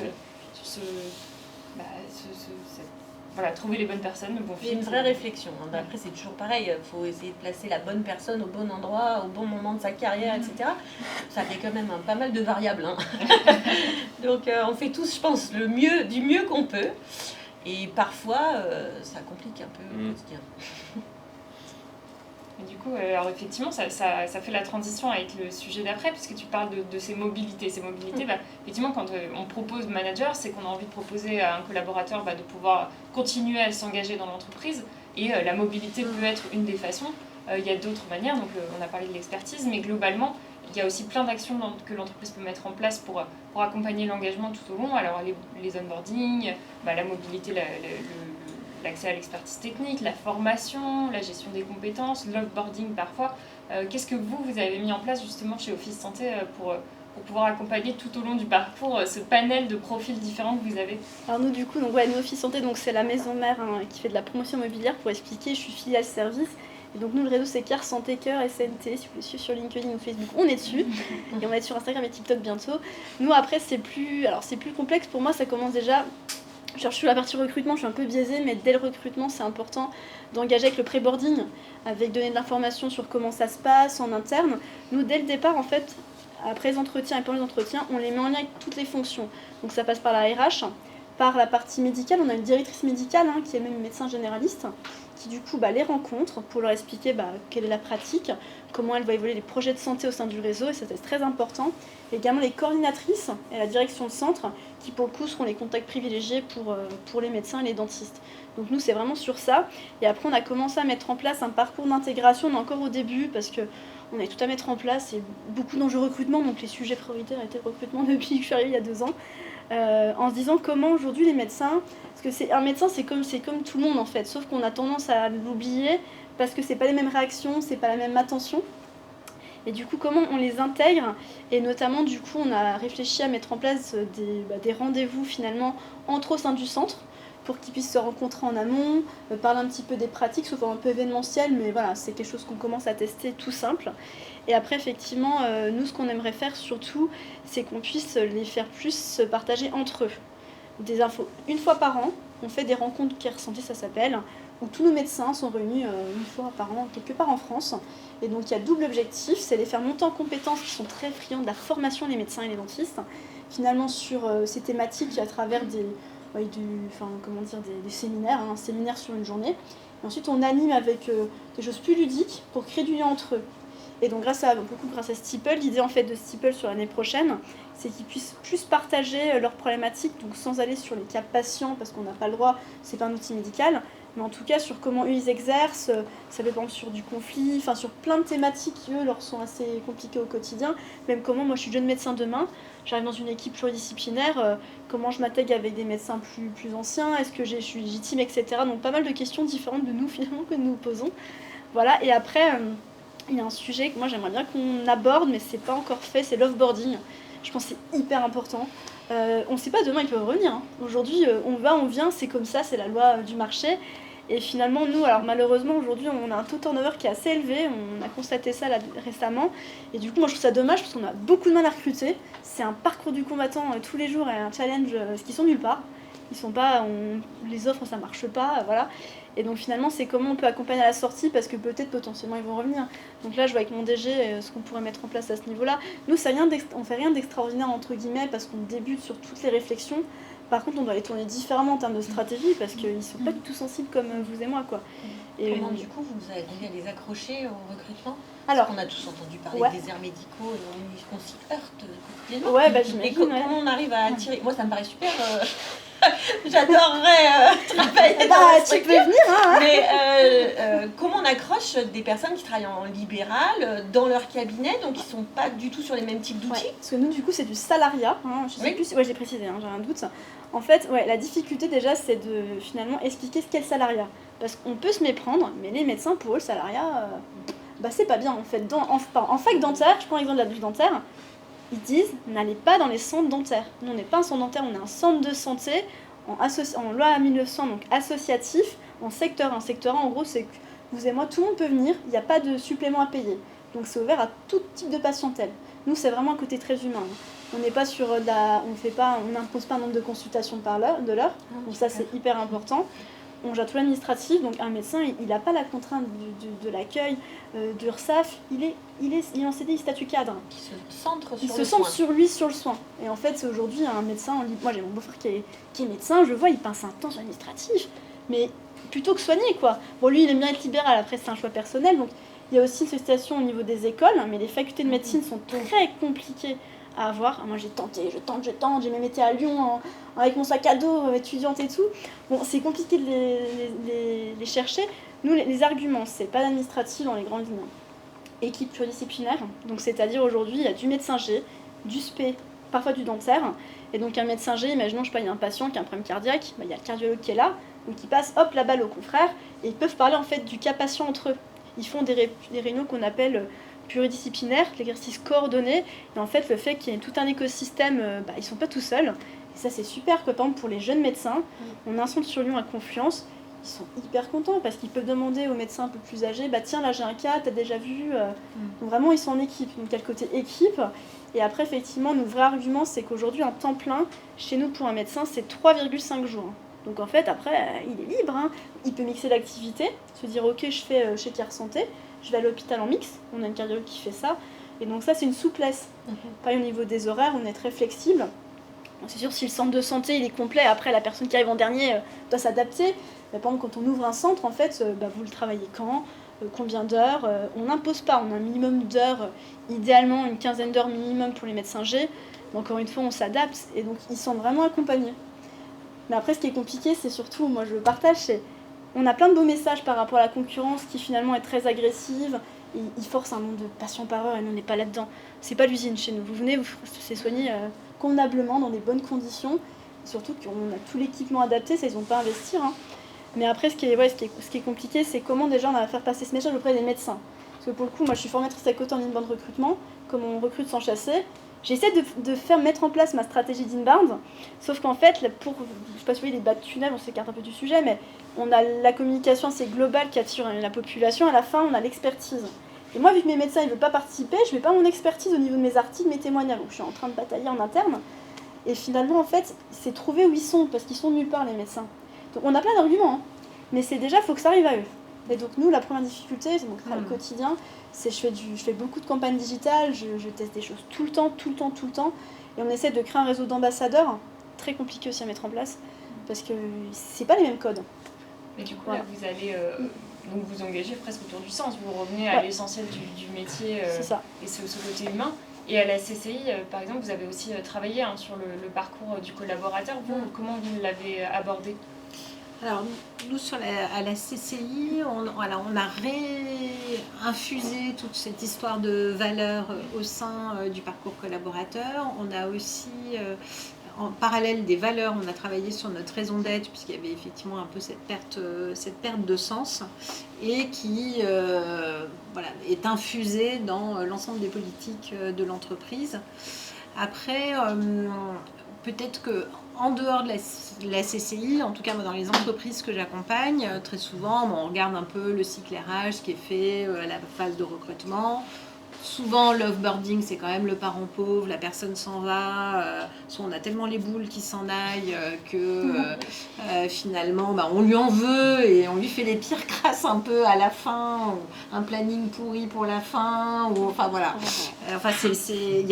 voilà, trouver les bonnes personnes, le bon C'est fit. une vraie réflexion. Après, c'est toujours pareil. Il faut essayer de placer la bonne personne au bon endroit, au bon moment de sa carrière, etc. Ça fait quand même pas mal de variables. Hein. Donc, on fait tous, je pense, du mieux qu'on peut. Et parfois, ça complique un peu au quotidien. Et du coup, alors effectivement, ça fait la transition avec le sujet d'après, puisque tu parles de ces mobilités. Ces mobilités, effectivement, quand on propose manager, c'est qu'on a envie de proposer à un collaborateur de pouvoir continuer à s'engager dans l'entreprise. Et la mobilité peut être une des façons. Il y a d'autres manières, donc on a parlé de l'expertise, mais globalement, il y a aussi plein d'actions que l'entreprise peut mettre en place pour accompagner l'engagement tout au long. Alors les onboarding, la mobilité, l'accès à l'expertise technique, la formation, la gestion des compétences, l'offboarding parfois. Qu'est-ce que vous avez mis en place justement chez Office Santé pour pouvoir accompagner tout au long du parcours ce panel de profils différents que vous avez? Alors nous du coup, nous Office Santé, c'est la maison mère qui fait de la promotion immobilière. Pour expliquer, je suis filiale service. Et donc nous, le réseau, c'est Care Santé Cœur SNT. Si vous le suivez sur LinkedIn ou Facebook, on est dessus. Et on va être sur Instagram et TikTok bientôt. Nous, après, c'est plus complexe. Pour moi, ça commence déjà... Je suis la partie recrutement, je suis un peu biaisée, mais dès le recrutement, c'est important d'engager avec le pré-boarding, avec donner de l'information sur comment ça se passe en interne. Nous, dès le départ, en fait, après les entretiens et pendant les entretiens, on les met en lien avec toutes les fonctions. Donc ça passe par la RH, par la partie médicale. On a une directrice médicale qui est même médecin généraliste, qui du coup les rencontre pour leur expliquer quelle est la pratique, comment elle va évoluer les projets de santé au sein du réseau, et ça c'est très important. Et également les coordinatrices et la direction de centre, qui pour le coup seront les contacts privilégiés pour les médecins et les dentistes. Donc nous c'est vraiment sur ça. Et après on a commencé à mettre en place un parcours d'intégration, on est encore au début parce que on a tout à mettre en place et beaucoup d'enjeux recrutement, donc les sujets prioritaires étaient le recrutement depuis que je suis arrivée il y a 2 ans. En se disant comment aujourd'hui les médecins, parce que un médecin c'est comme tout le monde en fait, sauf qu'on a tendance à l'oublier parce que c'est pas les mêmes réactions, c'est pas la même attention. Et du coup, comment on les intègre? Et notamment, du coup, on a réfléchi à mettre en place des rendez-vous finalement entre au sein du centre pour qu'ils puissent se rencontrer en amont, parler un petit peu des pratiques, sous forme un peu événementielle, mais voilà, c'est quelque chose qu'on commence à tester tout simple. Et après, effectivement, nous, ce qu'on aimerait faire surtout, c'est qu'on puisse les faire plus se partager entre eux. Des infos. Une fois par an, on fait des rencontres Care Santé, ça s'appelle, où tous nos médecins sont réunis une fois par an, quelque part en France. Et donc, il y a double objectif, c'est les faire monter en compétences, qui sont très friands de la formation, les médecins et les dentistes, finalement sur ces thématiques à travers des séminaires, un séminaire sur une journée. Et ensuite, on anime avec des choses plus ludiques pour créer du lien entre eux. Et donc, grâce à Steeple, l'idée en fait de Steeple sur l'année prochaine, c'est qu'ils puissent plus partager leurs problématiques, donc sans aller sur les cas patients, parce qu'on n'a pas le droit, c'est pas un outil médical, mais en tout cas sur comment eux ils exercent, ça dépend sur du conflit, enfin sur plein de thématiques qui eux leur sont assez compliquées au quotidien, même comment moi je suis jeune médecin demain, j'arrive dans une équipe pluridisciplinaire, comment je m'intègre avec des médecins plus anciens, est-ce que je suis légitime, etc. Donc pas mal de questions différentes de nous finalement que nous posons. Voilà, et après il y a un sujet que moi j'aimerais bien qu'on aborde, mais c'est pas encore fait, c'est l'offboarding. Je pense que c'est hyper important. On ne sait pas demain ils peuvent revenir. Aujourd'hui, on vient, c'est comme ça, c'est la loi du marché. Et finalement, nous, alors malheureusement, aujourd'hui, on a un taux de turnover qui est assez élevé. On a constaté ça là, récemment. Et du coup, moi, je trouve ça dommage parce qu'on a beaucoup de mal à recruter. C'est un parcours du combattant tous les jours et un challenge, parce qu'ils sont nulle part. Ils sont pas, les offres, ça marche pas, voilà. Et donc finalement, c'est comment on peut accompagner à la sortie parce que peut-être potentiellement ils vont revenir. Donc là, je vois avec mon DG ce qu'on pourrait mettre en place à ce niveau-là. Nous, on fait rien d'extraordinaire entre guillemets parce qu'on débute sur toutes les réflexions. Par contre, on doit les tourner différemment en termes de stratégie parce qu'ils sont pas du tout sensibles comme vous et moi, quoi. Et comment du coup vous arrivez à les accrocher au recrutement? Alors, on a tous entendu parler des déserts médicaux et qu'on s'y heurte quotidiennement. Ouais, j'imagine. Et comment on arrive à attirer? Moi, ça me paraît super. J'adorerais travailler dans la tu peux venir, hein. Mais comment on accroche des personnes qui travaillent en libéral dans leur cabinet, donc qui sont pas du tout sur les mêmes types d'outils? Parce que nous, du coup, c'est du salariat. Je sais plus. Ouais, j'ai précisé, j'ai un doute. En fait, la difficulté déjà, c'est de finalement expliquer ce qu'est le salariat. Parce qu'on peut se méprendre, mais les médecins, pour eux, le salariat, c'est pas bien en fait. En fac dentaire, je prends l'exemple de la bouche dentaire, ils disent n'allez pas dans les centres dentaires. Nous, on n'est pas un centre dentaire, on est un centre de santé en loi 1900, donc associatif, en secteur 1. Secteur 1, en gros, c'est que vous et moi, tout le monde peut venir, il n'y a pas de supplément à payer. Donc c'est ouvert à tout type de patientèle. Nous, c'est vraiment un côté très humain. On n'est pas sur on n'impose pas un nombre de consultations de l'heure. Donc ça, c'est hyper important. On gère tout l'administratif, donc un médecin, il n'a pas la contrainte de l'accueil, de l'URSSAF, il est en CDI statut cadre. Qui se centre sur Il le se centre soin. sur lui, sur le soin. Et en fait, c'est aujourd'hui un médecin, moi j'ai mon beau-frère qui est médecin, je vois, il passe un temps sur l'administratif, mais plutôt que soigner, quoi. Bon, lui, il aime bien être libéral, après c'est un choix personnel, donc il y a aussi une sollicitation au niveau des écoles, mais les facultés de médecine sont très compliquées à avoir. Moi j'ai tenté, je tente, j'ai même été à Lyon avec mon sac à dos, étudiante et tout. Bon, c'est compliqué de les chercher. Nous, les arguments, c'est pas d'administratif dans les grandes lignes. Équipe pluridisciplinaire, donc c'est-à-dire aujourd'hui, il y a du médecin G, du spé, parfois du dentaire. Et donc un médecin G, imaginons, je sais pas, il y a un patient qui a un problème cardiaque, il y a le cardiologue qui est là, donc il passe, hop, la balle au confrère, et ils peuvent parler en fait du cas patient entre eux. Ils font des réunions qu'on appelle pluridisciplinaires, l'exercice coordonné, et en fait le fait qu'il y ait tout un écosystème, ils sont pas tout seuls. Et ça c'est super que par exemple pour les jeunes médecins, on a un centre sur Lyon à Confluence, ils sont hyper contents parce qu'ils peuvent demander aux médecins un peu plus âgés, tiens là j'ai un cas, t'as déjà vu, donc vraiment ils sont en équipe, donc il y a le côté équipe. Et après effectivement notre vrai argument c'est qu'aujourd'hui un temps plein chez nous pour un médecin c'est 3,5 jours. Donc en fait après il est libre, il peut mixer l'activité, se dire ok je fais chez Tiers Santé, je vais à l'hôpital en mix, on a une cardiologue qui fait ça, et donc ça c'est une souplesse. Pareil au niveau des horaires, on est très flexible. C'est sûr si le centre de santé il est complet, après la personne qui arrive en dernier doit s'adapter. Mais par exemple quand on ouvre un centre, en fait vous le travaillez quand, combien d'heures, on n'impose pas, on a un minimum d'heures, idéalement une quinzaine d'heures minimum pour les médecins G, mais encore une fois on s'adapte, et donc ils sont vraiment accompagnés. Mais après ce qui est compliqué c'est surtout, moi je le partage, c'est on a plein de beaux messages par rapport à la concurrence qui finalement est très agressive, et ils forcent un nombre de patients par heure et nous on n'est pas là-dedans. C'est pas l'usine chez nous, vous venez, vous c'est soigné convenablement dans des bonnes conditions, et surtout qu'on a tout l'équipement adapté, ça ils n'ont pas à investir. Mais après ce qui est compliqué c'est comment déjà on va faire passer ce message auprès des médecins. Parce que pour le coup moi je suis formatrice à côté en inbound recrutement, comme on recrute sans chasser, j'essaie de mettre en place ma stratégie d'inbound, sauf qu'en fait, je ne sais pas si vous voyez les bas de tunnel, on s'écarte un peu du sujet, mais on a la communication assez globale qui attire la population, à la fin on a l'expertise. Et moi, vu que mes médecins ne veulent pas participer, je ne mets pas mon expertise au niveau de mes articles, mes témoignages, donc je suis en train de batailler en interne. Et finalement, en fait, c'est trouver où ils sont, parce qu'ils sont nulle part les médecins. Donc on a plein d'arguments, mais c'est déjà, il faut que ça arrive à eux. Et donc nous, la première difficulté, c'est le quotidien, c'est je fais beaucoup de campagnes digitales, je teste des choses tout le temps, et on essaie de créer un réseau d'ambassadeurs, très compliqué aussi à mettre en place, parce que c'est pas les mêmes codes. Mais du coup, là, vous allez donc vous engager presque autour du sens, vous revenez à l'essentiel du métier c'est ça. Et ce côté humain. Et à la CCI, par exemple, vous avez aussi travaillé sur le parcours du collaborateur. Vous, comment vous l'avez abordé ? Alors, nous, à la CCI, on a réinfusé toute cette histoire de valeur au sein du parcours collaborateur. On a aussi, en parallèle des valeurs, on a travaillé sur notre raison d'être, puisqu'il y avait effectivement un peu cette perte de sens, et qui est infusée dans l'ensemble des politiques de l'entreprise. Après, peut-être que en dehors de la CCI, en tout cas dans les entreprises que j'accompagne, très souvent on regarde un peu le cycle RH, ce qui est fait à la phase de recrutement. Souvent l'offboarding c'est quand même le parent pauvre, la personne s'en va, soit on a tellement les boules qui s'en aillent que finalement on lui en veut et on lui fait les pires crasses un peu à la fin, un planning pourri pour la fin, enfin voilà. Enfin c'est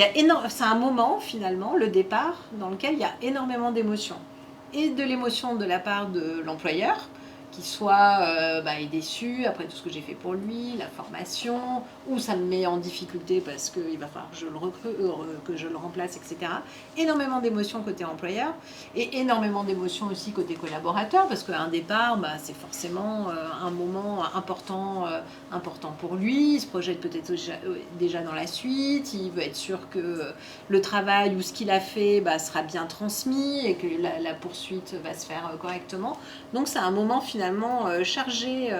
un moment finalement, le départ, dans lequel il y a énormément d'émotions. Et de l'émotion de la part de l'employeur, qui soit est déçu après tout ce que j'ai fait pour lui, la formation, ou ça me met en difficulté parce qu'il va falloir que je le remplace, etc. Énormément d'émotions côté employeur et énormément d'émotions aussi côté collaborateur, parce qu'un départ, c'est forcément un moment important pour lui. Il se projette peut-être déjà dans la suite, il veut être sûr que le travail ou ce qu'il a fait sera bien transmis et que la poursuite va se faire correctement. Donc c'est un moment finalement chargé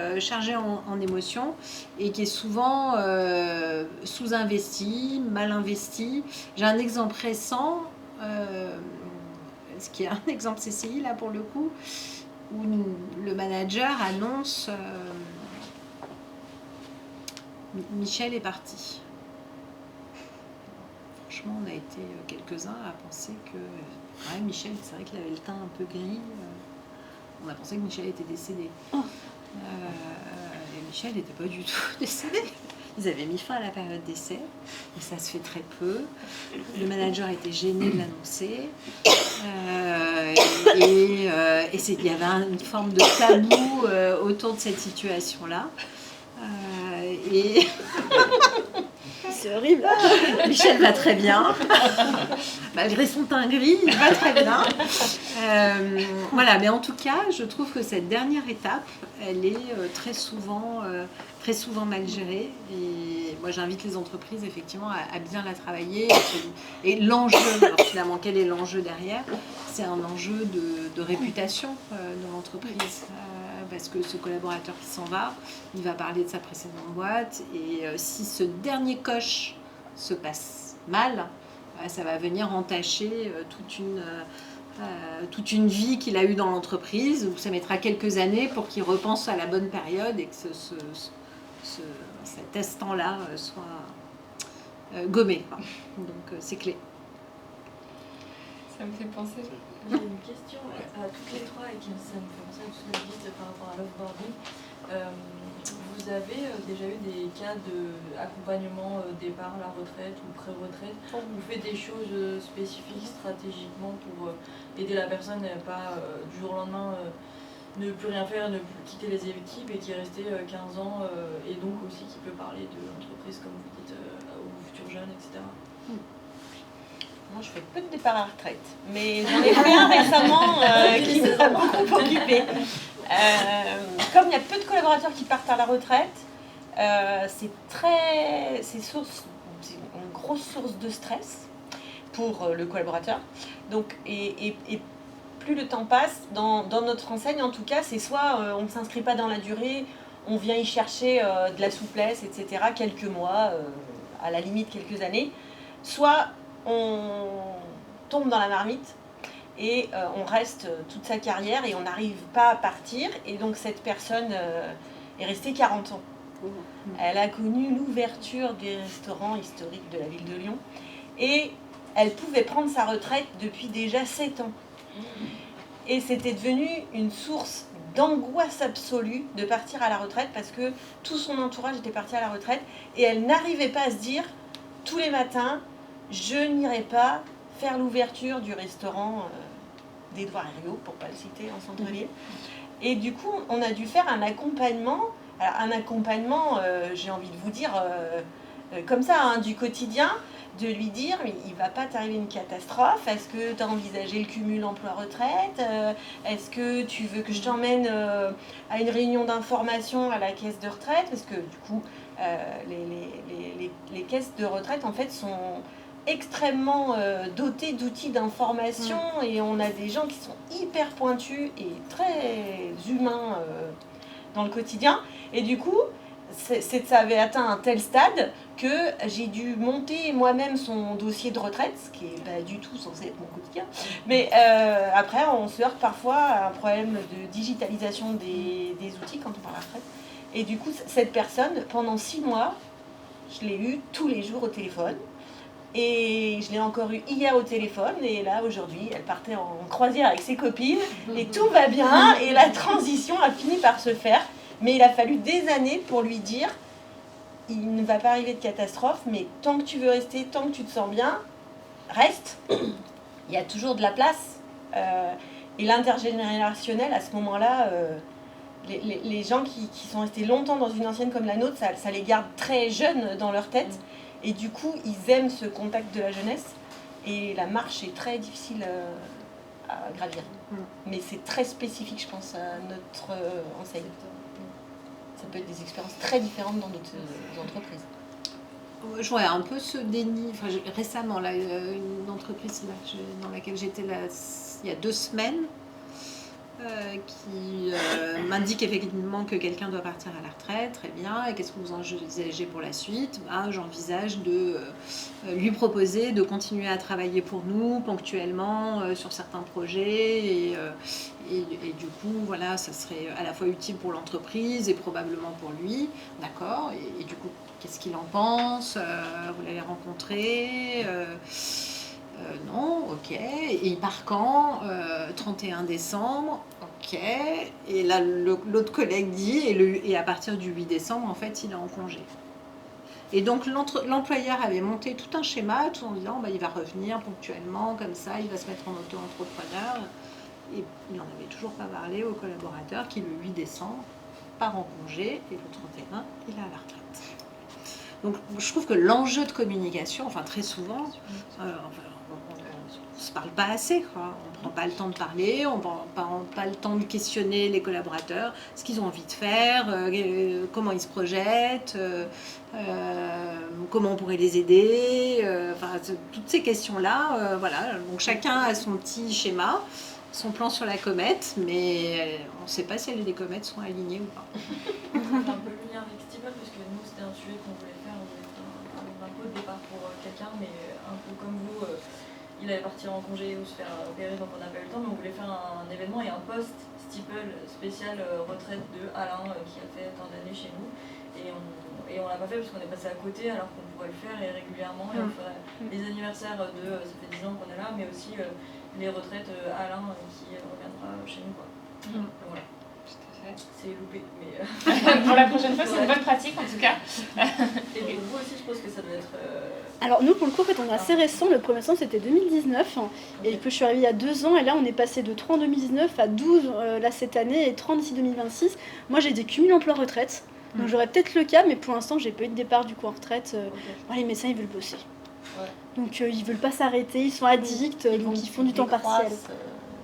en émotions et qui est souvent sous-investi, mal investi. J'ai un exemple récent, ce qui est un exemple CCI là pour le coup, où le manager annonce Michel est parti. franchement, on a été quelques-uns à penser que Michel, c'est vrai qu'il avait le teint un peu gris. On a pensé que Michel était décédé. Et Michel n'était pas du tout décédé. Ils avaient mis fin à la période d'essai, mais ça se fait très peu. Le manager était gêné de l'annoncer. Il y avait une forme de tabou autour de cette situation-là. C'est horrible. Michel va très bien. Malgré son teint gris, il va très bien. Voilà, mais en tout cas, je trouve que cette dernière étape, elle est très souvent mal gérée. Et moi, j'invite les entreprises, effectivement, à bien la travailler. Et l'enjeu, alors finalement, quel est l'enjeu derrière? C'est un enjeu de réputation de l'entreprise. Parce que ce collaborateur qui s'en va, il va parler de sa précédente boîte. Et si ce dernier coche se passe mal, ça va venir entacher toute une vie qu'il a eue dans l'entreprise, où ça mettra quelques années pour qu'il repense à la bonne période et que cet instant-là soit gommé. Donc c'est clé. Ça me fait penser. J'ai une question à toutes les trois et ça me fait penser à tout ce que vous dites par rapport à l'offboarding. Vous avez déjà eu des cas d'accompagnement départ à la retraite ou pré-retraite où vous faites des choses spécifiques stratégiquement pour aider la personne à pas du jour au lendemain ne plus rien faire, ne plus quitter les équipes et qui est resté 15 ans et donc aussi qui peut parler de l'entreprise comme vous dites aux futurs jeunes, etc. Moi, je fais peu de départ à la retraite, mais j'en ai fait un récemment qui m'a beaucoup occupée. Comme il y a peu de collaborateurs qui partent à la retraite, c'est une grosse source de stress pour le collaborateur. Donc, et plus le temps passe, dans notre enseigne en tout cas, c'est soit on ne s'inscrit pas dans la durée, on vient y chercher de la souplesse, etc., quelques mois, à la limite quelques années, soit on tombe dans la marmite et on reste toute sa carrière et on n'arrive pas à partir. Et donc cette personne est restée 40 ans. Elle a connu l'ouverture des restaurants historiques de la ville de Lyon et elle pouvait prendre sa retraite depuis déjà 7 ans. Et c'était devenu une source d'angoisse absolue de partir à la retraite parce que tout son entourage était parti à la retraite et elle n'arrivait pas à se dire tous les matins je n'irai pas faire l'ouverture du restaurant d'Édouard Herriot, pour ne pas le citer, en centre-ville. Et du coup, on a dû faire un accompagnement. Alors, un accompagnement, j'ai envie de vous dire, comme ça, hein, du quotidien, de lui dire, mais il ne va pas t'arriver une catastrophe. Est-ce que tu as envisagé le cumul emploi-retraite? Est-ce que tu veux que je t'emmène à une réunion d'information à la caisse de retraite? Parce que du coup, les caisses de retraite, en fait, sont extrêmement dotés d'outils d'information et on a des gens qui sont hyper pointus et très humains dans le quotidien. Et du coup, ça avait atteint un tel stade que j'ai dû monter moi-même son dossier de retraite, ce qui n'est pas du tout censé être mon quotidien. Mais après, on se heurte parfois à un problème de digitalisation des outils quand on parle à la retraite. Et du coup, cette personne, pendant 6 mois, je l'ai eue tous les jours au téléphone. Et je l'ai encore eu hier au téléphone. Et là, aujourd'hui, elle partait en croisière avec ses copines. Et tout va bien. Et la transition a fini par se faire. Mais il a fallu des années pour lui dire il ne va pas arriver de catastrophe, mais tant que tu veux rester, tant que tu te sens bien, reste. Il y a toujours de la place. Et l'intergénérationnel, à ce moment-là, les gens qui sont restés longtemps dans une ancienne comme la nôtre, ça les garde très jeunes dans leur tête. Et du coup, ils aiment ce contact de la jeunesse. Et la marche est très difficile à gravir. Mais c'est très spécifique, je pense, à notre enseigne. Ça peut être des expériences très différentes dans d'autres entreprises. Je vois un peu ce déni. Enfin, récemment, là, une entreprise dans laquelle j'étais là, il y a 2 semaines, qui m'indique effectivement que quelqu'un doit partir à la retraite, très bien, et qu'est-ce que vous envisagez pour la suite? J'envisage de lui proposer de continuer à travailler pour nous ponctuellement sur certains projets, et du coup, voilà, ça serait à la fois utile pour l'entreprise et probablement pour lui, d'accord, et du coup, qu'est-ce qu'il en pense? Vous l'avez rencontré? Non, ok. Et il part quand? 31 décembre, ok. Et là, l'autre collègue dit, et à partir du 8 décembre, en fait, il est en congé. Et donc, l'employeur avait monté tout un schéma, tout en disant, il va revenir ponctuellement, comme ça, il va se mettre en auto-entrepreneur. Et il n'en avait toujours pas parlé au collaborateur qui, le 8 décembre, part en congé, et le 31, il est à la retraite. Donc, je trouve que l'enjeu de communication, enfin, très souvent, on ne se parle pas assez, quoi. On ne prend pas le temps de parler, on ne prend pas le temps de questionner les collaborateurs, ce qu'ils ont envie de faire, comment ils se projettent, comment on pourrait les aider, toutes ces questions-là, voilà. Donc chacun a son petit schéma, son plan sur la comète, mais on ne sait pas si les comètes sont alignées ou pas. C'est un peu le lien avec Steeple, parce que nous, c'était un sujet qu'on voulait faire. On voulait faire un peu au départ pour quelqu'un, mais un peu comme vous, il allait partir en congé ou se faire opérer, donc on n'a pas eu le temps, mais on voulait faire un événement et un post Steeple spécial retraite de Alain qui a fait tant d'années chez nous. Et on l'a pas fait parce qu'on est passé à côté, alors qu'on pourrait le faire et régulièrement. Et on ferait les anniversaires de, ça fait 10 ans qu'on est là, mais aussi les retraites Alain qui reviendra chez nous, quoi. Voilà. C'est loupé, mais... Pour la prochaine fois, c'est une bonne pratique en tout cas. Et pour vous aussi, je pense que ça doit être... Alors nous, pour le coup, en fait, on est assez récent. Le premier sens, c'était 2019. Et que je suis arrivée il y a 2 ans. Et là, on est passé de 3 en 2019 à 12 là cette année et 30 d'ici 2026. Moi, j'ai des cumuls emploi-retraite. Donc j'aurais peut-être le cas, mais pour l'instant, j'ai pas eu de départ du coup en retraite. Les médecins, ils veulent bosser. Ouais. Donc ils veulent pas s'arrêter, ils sont addicts, donc ils font du temps partiel.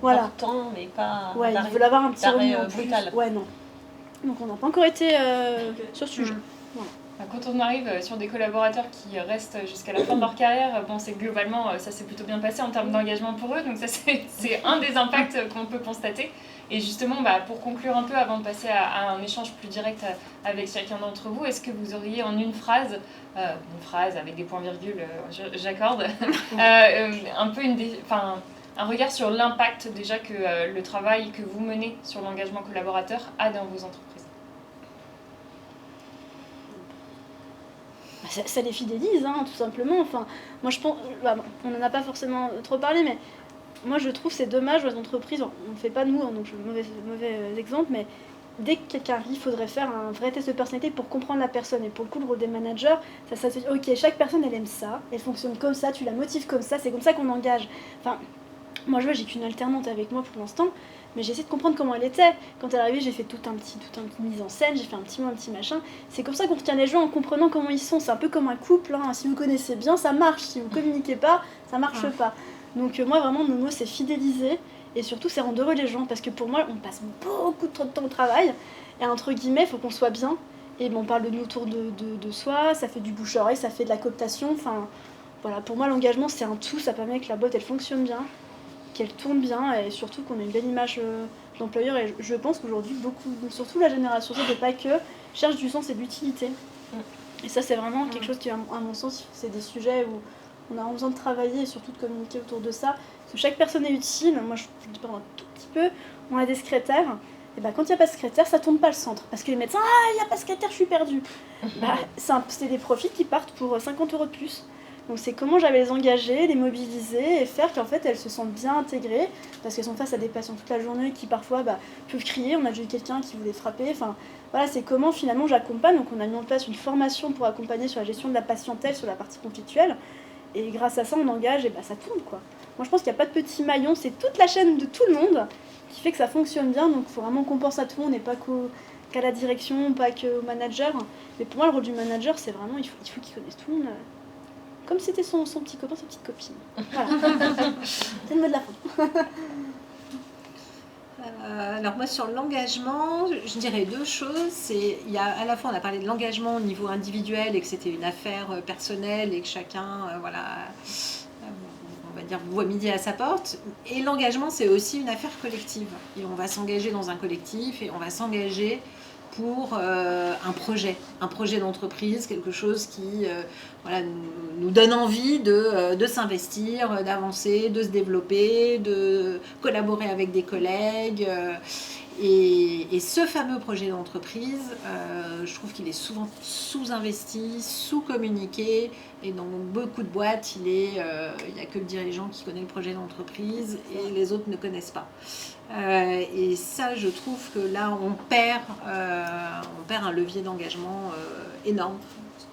Voilà. Voilà. Temps, mais pas Ouais, ils veulent avoir un petit revenu en plus. brutal. Ouais, non. Donc on n'a pas encore été sur ce sujet. Quand on arrive sur des collaborateurs qui restent jusqu'à la fin de leur carrière, bon, c'est globalement, ça s'est plutôt bien passé en termes d'engagement pour eux, donc ça c'est un des impacts qu'on peut constater. Et justement, pour conclure un peu, avant de passer à un échange plus direct avec chacun d'entre vous, est-ce que vous auriez en une phrase avec des points-virgules, j'accorde, un peu un regard sur l'impact déjà que le travail que vous menez sur l'engagement collaborateur a dans vos entreprises? Ça les fidélise, tout simplement. Enfin, moi, je pense, on n'en a pas forcément trop parlé, mais moi, je trouve c'est dommage aux entreprises. On ne fait pas nous, donc mauvais exemple, mais dès que quelqu'un arrive, il faudrait faire un vrai test de personnalité pour comprendre la personne. Et pour le coup, le rôle des managers, ça se dit, ok, chaque personne, elle aime ça, elle fonctionne comme ça, tu la motives comme ça, c'est comme ça qu'on engage. Enfin, moi, je vois, j'ai qu'une alternante avec moi pour l'instant, mais j'essaie de comprendre comment elle était. Quand elle est arrivée, j'ai fait toute un petit mise en scène, j'ai fait un petit machin. C'est comme ça qu'on retient les gens en comprenant comment ils sont. C'est un peu comme un couple, si vous connaissez bien, ça marche. Si vous communiquez pas, ça marche pas. Donc moi, vraiment, mon mot, c'est fidéliser. Et surtout, c'est rendre heureux les gens. Parce que pour moi, on passe beaucoup trop de temps au travail. Et entre guillemets, il faut qu'on soit bien. Et on parle de nous autour de soi. Ça fait du bouche-oreille, ça fait de la cooptation. Enfin, voilà, pour moi, l'engagement, c'est un tout. Ça permet que la boîte, elle fonctionne bien, qu'elle tourne bien. Et surtout qu'on ait une belle image d'employeur. Et je pense qu'aujourd'hui, beaucoup, surtout la génération Z, et pas que, cherche du sens et de l'utilité. Et ça, c'est vraiment quelque chose qui, à mon sens, c'est des sujets où on a besoin de travailler et surtout de communiquer autour de ça. Parce que chaque personne est utile. Moi, je parle un tout petit peu. On a des secrétaires. Et quand il n'y a pas de secrétaire, ça ne tourne pas le centre. Parce que les médecins, il n'y a pas de secrétaire, je suis perdue. C'est des profits qui partent pour 50 € de plus. Donc c'est comment j'avais les engager, les mobiliser et faire qu'en fait elles se sentent bien intégrées. Parce qu'elles sont face à des patients toute la journée qui parfois peuvent crier. On a déjà eu quelqu'un qui voulait frapper. Enfin, voilà, c'est comment finalement j'accompagne. Donc on a mis en place une formation pour accompagner sur la gestion de la patientèle, sur la partie conflictuelle. Et grâce à ça, on engage et ça tourne, quoi. Moi, je pense qu'il n'y a pas de petit maillon, c'est toute la chaîne de tout le monde qui fait que ça fonctionne bien. Donc, il faut vraiment qu'on pense à tout le monde et pas qu'à la direction, pas qu'au manager. Mais pour moi, le rôle du manager, c'est vraiment, il faut qu'il connaisse tout le monde. Comme si c'était son petit copain, sa petite copine. Voilà. C'est le mot de la fin. Alors moi sur l'engagement, je dirais 2 choses. Il y a à la fois on a parlé de l'engagement au niveau individuel et que c'était une affaire personnelle et que chacun on va dire voit midi à sa porte. Et l'engagement, c'est aussi une affaire collective. Et on va s'engager dans un collectif et on va s'engager pour un projet d'entreprise, quelque chose qui voilà, nous donne envie de s'investir, d'avancer, de se développer, de collaborer avec des collègues. Et ce fameux projet d'entreprise, je trouve qu'il est souvent sous-investi, sous-communiqué. Et dans beaucoup de boîtes, il n'y a que le dirigeant qui connaît le projet d'entreprise et les autres ne connaissent pas. Et ça, je trouve que là, on perd un levier d'engagement énorme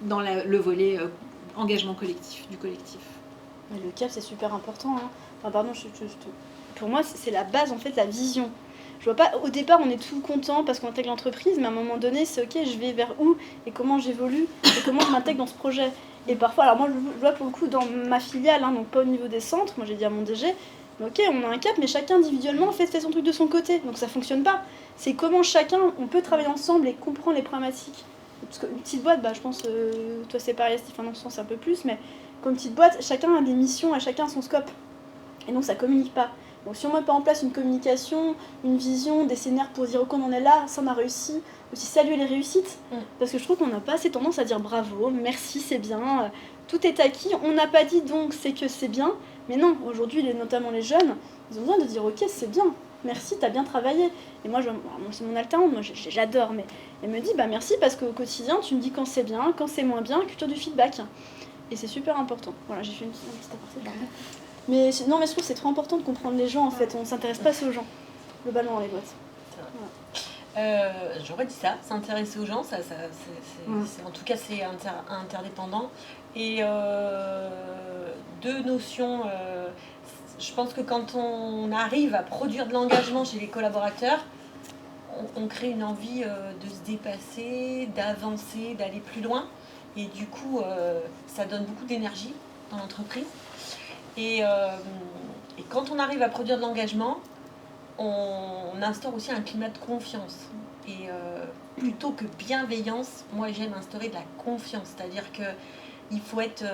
dans le volet engagement collectif, du collectif. Mais le cap, c'est super important. Hein. Enfin, pardon, pour moi, c'est la base, en fait, la vision. Je vois pas, au départ, on est tout content parce qu'on intègre l'entreprise, mais à un moment donné, c'est ok, je vais vers où et comment j'évolue et comment je m'intègre dans ce projet. Et parfois, alors moi, je vois pour le coup dans ma filiale, hein, donc pas au niveau des centres, moi j'ai dit à mon DG, mais ok, on a un cap, mais chacun individuellement fait son truc de son côté, donc ça fonctionne pas. C'est comment chacun, on peut travailler ensemble et comprendre les problématiques. Parce qu'une petite boîte, bah, je pense, toi c'est pareil, Stéphane, dans ce sens un peu plus, mais comme petite boîte, chacun a des missions et chacun a son scope. Et donc ça communique pas. Donc si on met pas en place une communication, une vision, des scénarios pour dire ok, on en est là, ça on a réussi, aussi saluer les réussites, parce que je trouve qu'on n'a pas assez tendance à dire bravo, merci, c'est bien, tout est acquis, on n'a pas dit donc c'est que c'est bien, mais non, aujourd'hui, notamment les jeunes, ils ont besoin de dire ok, c'est bien, merci, t'as bien travaillé. Et moi, c'est mon alternante, moi j'adore, mais elle me dit bah merci parce qu'au quotidien, tu me dis quand c'est bien, quand c'est moins bien, culture du feedback. Et c'est super important. Voilà, j'ai fait une petite aparté, pardon. Mais non, mais je trouve que c'est trop important de comprendre les gens en fait. On ne s'intéresse pas assez aux gens, globalement dans les boîtes. J'aurais dit ça, s'intéresser aux gens, en tout cas c'est interdépendant. Et deux notions, je pense que quand on arrive à produire de l'engagement chez les collaborateurs, on crée une envie de se dépasser, d'avancer, d'aller plus loin. Et du coup, ça donne beaucoup d'énergie dans l'entreprise. Et quand on arrive à produire de l'engagement, on instaure aussi un climat de confiance. Et plutôt que bienveillance, moi j'aime instaurer de la confiance. C'est-à-dire qu'il faut être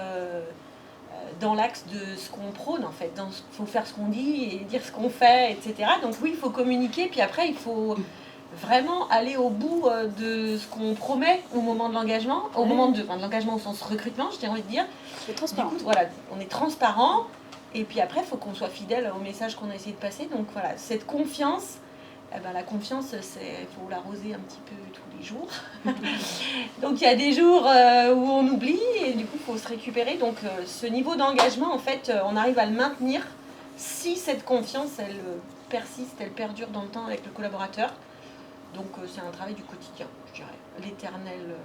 dans l'axe de ce qu'on prône en fait. Il faut faire ce qu'on dit et dire ce qu'on fait, etc. Donc oui, il faut communiquer. Puis après, il faut vraiment aller au bout de ce qu'on promet au moment de l'engagement. Au moment de l'engagement au sens recrutement, j'ai envie de dire. C'est transparent. Du coup, voilà, on est transparent. Et puis après, il faut qu'on soit fidèle au message qu'on a essayé de passer. Donc voilà, cette confiance, la confiance, il faut l'arroser un petit peu tous les jours. Donc il y a des jours où on oublie et du coup, il faut se récupérer. Donc ce niveau d'engagement, en fait, on arrive à le maintenir si cette confiance, elle persiste, elle perdure dans le temps avec le collaborateur. Donc c'est un travail du quotidien, je dirais, l'éternel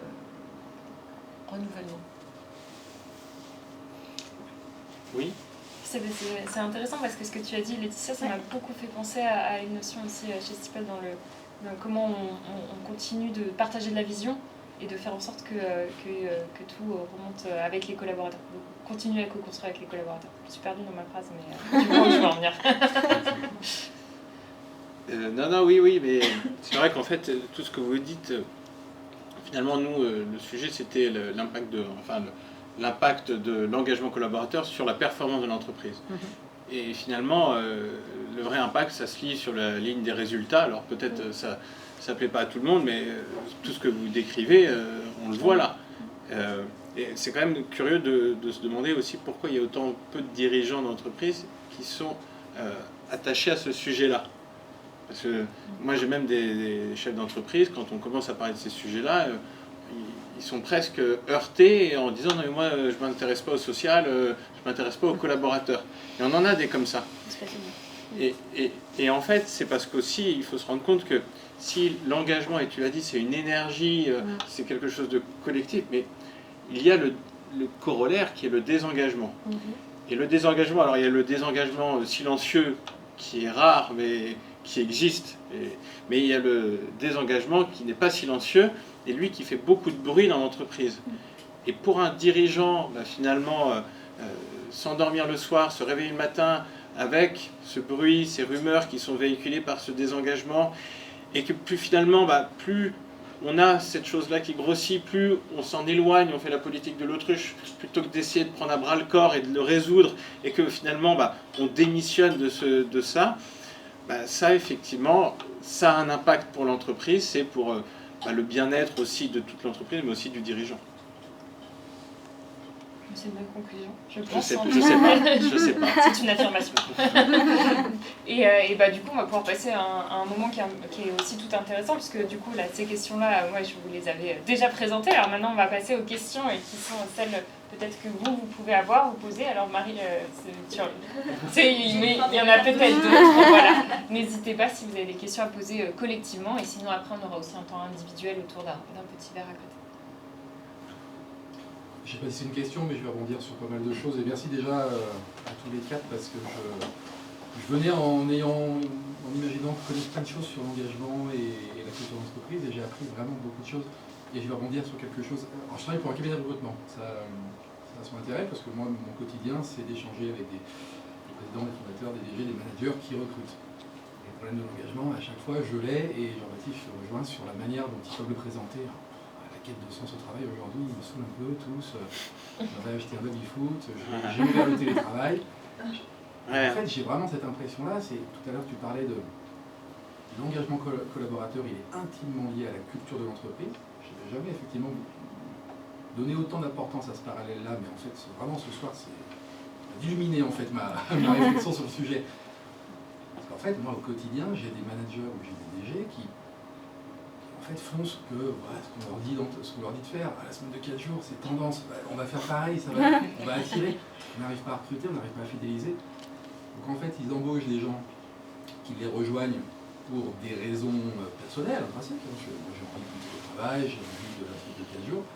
renouvellement. Oui. C'est intéressant parce que ce que tu as dit, Laetitia, ça m'a beaucoup fait penser à une notion aussi chez Stipel dans comment on continue de partager de la vision et de faire en sorte que tout remonte avec les collaborateurs. Donc, continuer à co-construire avec les collaborateurs. Je suis perdue dans ma phrase, mais du coup, je vais en venir. Non, oui, mais c'est vrai qu'en fait, tout ce que vous dites, finalement, nous, le sujet, c'était l'impact de l'engagement collaborateur sur la performance de l'entreprise. Et finalement, le vrai impact, ça se lit sur la ligne des résultats. Alors peut-être ça ne plaît pas à tout le monde, mais tout ce que vous décrivez, on le voit là. Et c'est quand même curieux de se demander aussi pourquoi il y a autant peu de dirigeants d'entreprise qui sont attachés à ce sujet-là. Parce que moi, j'ai même des chefs d'entreprise, quand on commence à parler de ces sujets-là, ils sont presque heurtés en disant « Non mais moi, je ne m'intéresse pas au social, je ne m'intéresse pas aux collaborateurs ». Et on en a des comme ça. Et en fait, c'est parce qu'aussi, il faut se rendre compte que si l'engagement, et tu l'as dit, c'est une énergie, c'est quelque chose de collectif, mais il y a le corollaire qui est le désengagement. Et le désengagement, alors il y a le désengagement silencieux qui est rare, mais qui existe. Mais il y a le désengagement qui n'est pas silencieux, et lui qui fait beaucoup de bruit dans l'entreprise. Et pour un dirigeant, finalement, s'endormir le soir, se réveiller le matin avec ce bruit, ces rumeurs qui sont véhiculées par ce désengagement, et que plus finalement, plus on a cette chose-là qui grossit, plus on s'en éloigne, on fait la politique de l'autruche, plutôt que d'essayer de prendre à bras le corps et de le résoudre, et que finalement on démissionne de ça, ça effectivement, ça a un impact pour l'entreprise, c'est pour le bien-être aussi de toute l'entreprise, mais aussi du dirigeant. C'est une bonne conclusion, je Je pense. sais pas. C'est une affirmation. et du coup, on va pouvoir passer à un moment qui est aussi tout intéressant, puisque du coup, là, ces questions-là, moi, je vous les avais déjà présentées. Alors maintenant, on va passer aux questions qui sont celles peut-être que vous pouvez avoir ou poser. Alors Marie, il y en a peut-être d'autres. Voilà. N'hésitez pas si vous avez des questions à poser collectivement. Et sinon, après, on aura aussi un temps individuel autour d'un petit verre à côté. Je ne sais pas si c'est une question, mais je vais rebondir sur pas mal de choses. Et merci déjà à tous les quatre, parce que je venais en imaginant connaître plein de choses sur l'engagement et la culture d'entreprise, et j'ai appris vraiment beaucoup de choses. Et je vais rebondir sur quelque chose. Alors, je travaille pour un cabinet de recrutement. Ça a son intérêt, parce que moi, mon quotidien, c'est d'échanger avec des présidents, des fondateurs, des DG, des managers qui recrutent. Les problèmes de l'engagement, à chaque fois, je l'ai, et Jean-Baptiste, je le rejoins sur la manière dont ils peuvent le présenter. La quête de sens au travail aujourd'hui, ils me saoulent un peu tous. J'aurais acheté un baby-foot, j'ai ouvert le télétravail. En fait, j'ai vraiment cette impression-là. Tout à l'heure, tu parlais de l'engagement collaborateur, il est intimement lié à la culture de l'entreprise. Je n'avais jamais effectivement donné autant d'importance à ce parallèle-là, mais en fait, vraiment ce soir, c'est d'illuminer en fait ma réflexion sur le sujet. Parce qu'en fait, moi, au quotidien, j'ai des managers ou j'ai des DG qui en fait, font ce qu'on leur dit de faire. À la semaine de 4 jours, c'est tendance. On va faire pareil, on va attirer. On n'arrive pas à recruter, on n'arrive pas à fidéliser. Donc en fait, ils embauchent des gens qui les rejoignent pour des raisons personnelles, en principe. J'ai envie de travail, j'ai envie de la semaine de 4 jours.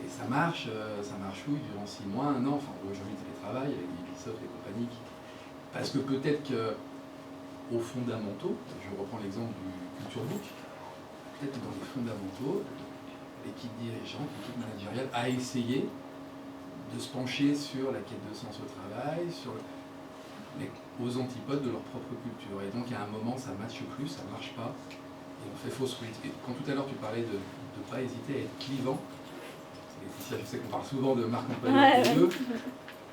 Et ça marche oui, durant 6 mois, 1 an. Enfin, aujourd'hui, le télétravail, avec Ubisoft et compagnie. Parce que peut-être qu'aux fondamentaux, je reprends l'exemple du Culture Book, peut-être que dans les fondamentaux, l'équipe dirigeante, l'équipe managériale a essayé de se pencher sur la quête de sens au travail, mais aux antipodes de leur propre culture. Et donc, à un moment, ça ne matche plus, ça ne marche pas, et on fait fausse route. Et quand tout à l'heure, tu parlais de ne pas hésiter à être clivant, Laetitia, je sais qu'on parle souvent de marque employeur tous deux.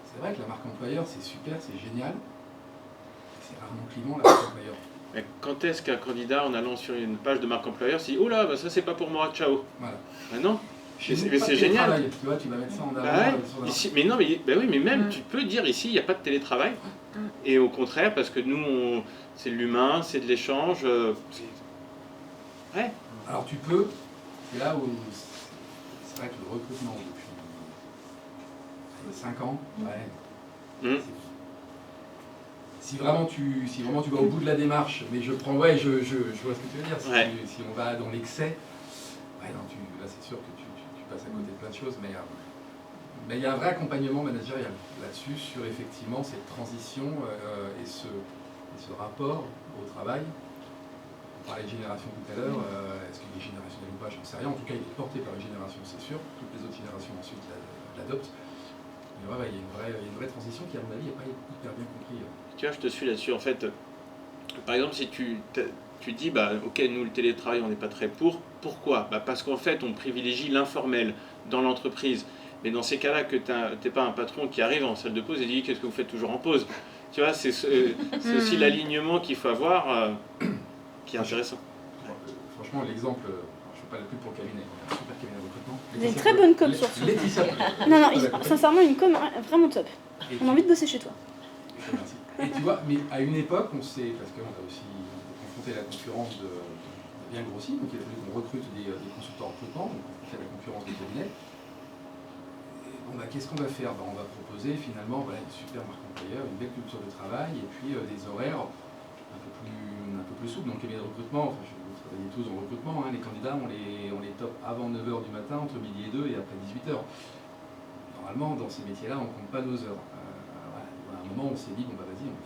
C'est vrai que la marque employeur, c'est super, c'est génial. C'est rarement clivant, la marque employeur. Mais quand est-ce qu'un candidat, en allant sur une page de marque employeur, se dit « Oh là, ça c'est pas pour moi, ciao ». Voilà. Non, mais c'est génial. Tu vois, tu vas mettre ça en avant. Ici, mais non, oui, mais même tu peux dire ici, il n'y a pas de télétravail. Et au contraire, parce que nous, c'est de l'humain, c'est de l'échange. Ouais. Alors tu peux, c'est là où c'est vrai que le recrutement depuis 5 ans, Si vraiment tu vas au bout de la démarche, mais je vois ce que tu veux dire, si on va dans l'excès, là c'est sûr que tu passes à côté de plein de choses, mais il y a un vrai accompagnement managérial là-dessus, sur effectivement cette transition et ce rapport au travail. On parlait de génération tout à l'heure, est-ce qu'il est générationnel ou pas, j'en sais rien, en tout cas il est porté par une génération, c'est sûr, toutes les autres générations ensuite l'adoptent. Mais il y a une vraie transition qui à mon avis n'est pas hyper bien comprise. Tu vois, je te suis là-dessus. En fait, par exemple, si tu dis, ok, nous, le télétravail, on n'est pas très pour. Pourquoi ? Parce qu'en fait, on privilégie l'informel dans l'entreprise. Mais dans ces cas-là, que tu n'es pas un patron qui arrive en salle de pause et dit, qu'est-ce que vous faites toujours en pause ? Tu vois, c'est aussi l'alignement qu'il faut avoir qui est intéressant. Franchement, l'exemple, je ne fais pas la pub pour le cabinet, un super cabinet de recrutement. Vous avez une très bonne com sur ça. Laetitia. Non, sincèrement, une com vraiment top. On a envie de bosser chez toi. Merci. Et tu vois, mais à une époque, on s'est, parce qu'on a aussi confronté à la concurrence bien grossi, donc il a fallu qu'on recrute des consultants en recrutement, donc on fait la concurrence des cabinets. Et qu'est-ce qu'on va faire ? On va proposer finalement une super marque employeur, une belle culture de travail, et puis des horaires un peu plus souples. Dans le cabinet de recrutement, vous travaillez tous en recrutement, les candidats, on les top avant 9h du matin, entre midi et 2 et après 18h. Normalement, dans ces métiers-là, on ne compte pas nos heures. À un moment, on s'est dit, vas-y, on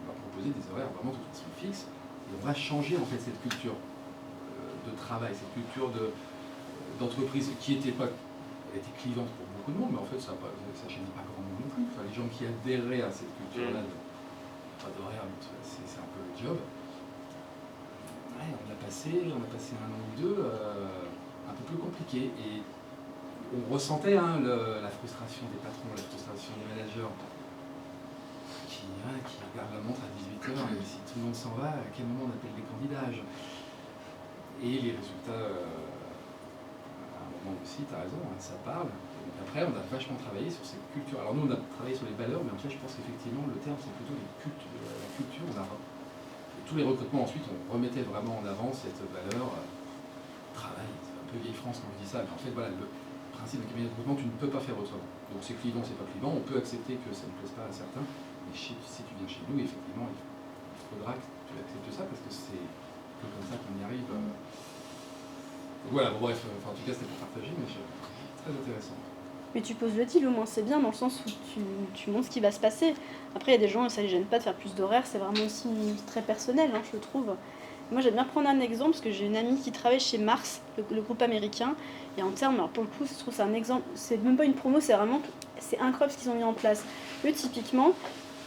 va proposer des horaires vraiment de toute façon fixes, et on va changer en fait cette culture de travail, cette culture d'entreprise qui était clivante pour beaucoup de monde, mais en fait ça gênait pas grand monde non plus. Les gens qui adhéraient à cette culture-là, pas d'horaire, c'est un peu le job. On a on a passé un an ou deux un peu plus compliqué. Et on ressentait la frustration des patrons, la frustration des managers qui regardent la montre à 18h et si tout le monde s'en va, à quel moment on appelle les candidats? Et les résultats, à un moment aussi, tu as raison, ça parle. Donc après, on a vachement travaillé sur ces cultures. Alors nous, on a travaillé sur les valeurs, mais en fait, je pense qu'effectivement, le terme, c'est plutôt la culture. Tous les recrutements, ensuite, on remettait vraiment en avant cette valeur travail. C'est un peu vieille France quand je dis ça, mais en fait, voilà, le principe d'un cabinet de recrutement, tu ne peux pas faire autrement. Donc c'est clivant, c'est pas clivant, on peut accepter que ça ne plaise pas à certains, mais si tu viens chez nous, effectivement, il faudra que tu acceptes ça, parce que c'est que comme ça qu'on y arrive. Voilà, bon, bref, en tout cas, c'était pour partager, mais très intéressant. Mais tu poses le deal au moins, c'est bien dans le sens où tu montres ce qui va se passer. Après, il y a des gens, ça les gêne pas de faire plus d'horaires, c'est vraiment aussi très personnel, hein, je trouve. Moi, j'aime bien prendre un exemple, parce que j'ai une amie qui travaille chez Mars, le groupe américain, et en termes, alors pour le coup, je trouve que c'est un exemple, c'est même pas une promo, c'est incroyable ce qu'ils ont mis en place. Eux, typiquement,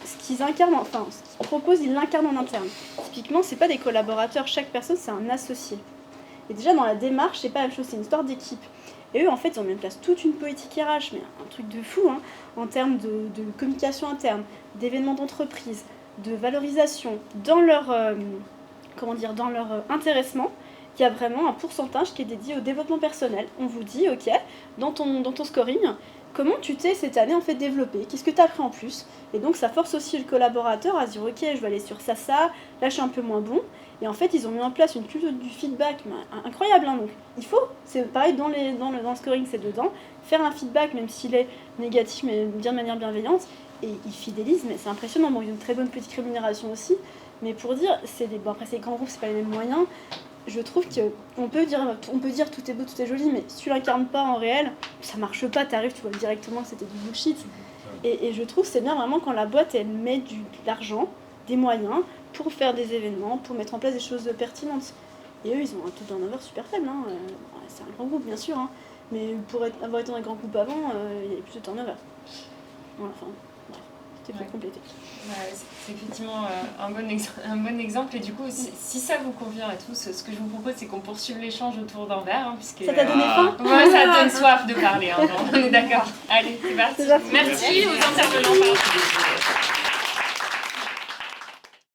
ce qu'ils incarnent, enfin, ce qu'ils proposent, ils l'incarnent en interne. Typiquement, c'est pas des collaborateurs, chaque personne, c'est un associé. Et déjà, dans la démarche, c'est pas la même chose, c'est une histoire d'équipe. Et eux, en fait, ils ont mis en place toute une politique RH, mais un truc de fou, hein, en termes de communication interne, d'événements d'entreprise, de valorisation, dans leur, dans leur intéressement, il y a vraiment un pourcentage qui est dédié au développement personnel. On vous dit, ok, dans ton scoring, comment tu t'es cette année en fait développé, qu'est-ce que tu as appris en plus. Et donc ça force aussi le collaborateur à se dire, ok, je vais aller sur ça, là je suis un peu moins bon. Et en fait, ils ont mis en place une culture du feedback incroyable. Hein. Donc, il faut, c'est pareil dans le scoring, c'est dedans, faire un feedback, même s'il est négatif, mais bien de manière bienveillante. Et ils fidélisent, mais c'est impressionnant. Bon, il y a une très bonne petite rémunération aussi. Mais pour dire, après, c'est les grands groupes, c'est pas les mêmes moyens. Je trouve qu'on peut dire tout est beau, tout est joli, mais si tu l'incarnes pas en réel, ça marche pas. T'arrives, tu vois directement que c'était du bullshit. Et je trouve que c'est bien vraiment quand la boîte, elle met de l'argent, des moyens, pour faire des événements, pour mettre en place des choses pertinentes. Et eux, ils ont un taux de turnover super faible. Hein. C'est un grand groupe, bien sûr, hein. Mais pour avoir été dans un grand groupe avant, il y avait plus de turnover. Voilà, enfin, bref, c'était pour compléter. C'est effectivement un bon exemple. Et du coup, si ça vous convient et tout, ce que je vous propose, c'est qu'on poursuive l'échange autour d'un verre. Hein, puisque, ça t'a donné faim? Ouais, ça donne soif de parler. Hein, on est d'accord. Allez, c'est parti. Merci aux intervenants.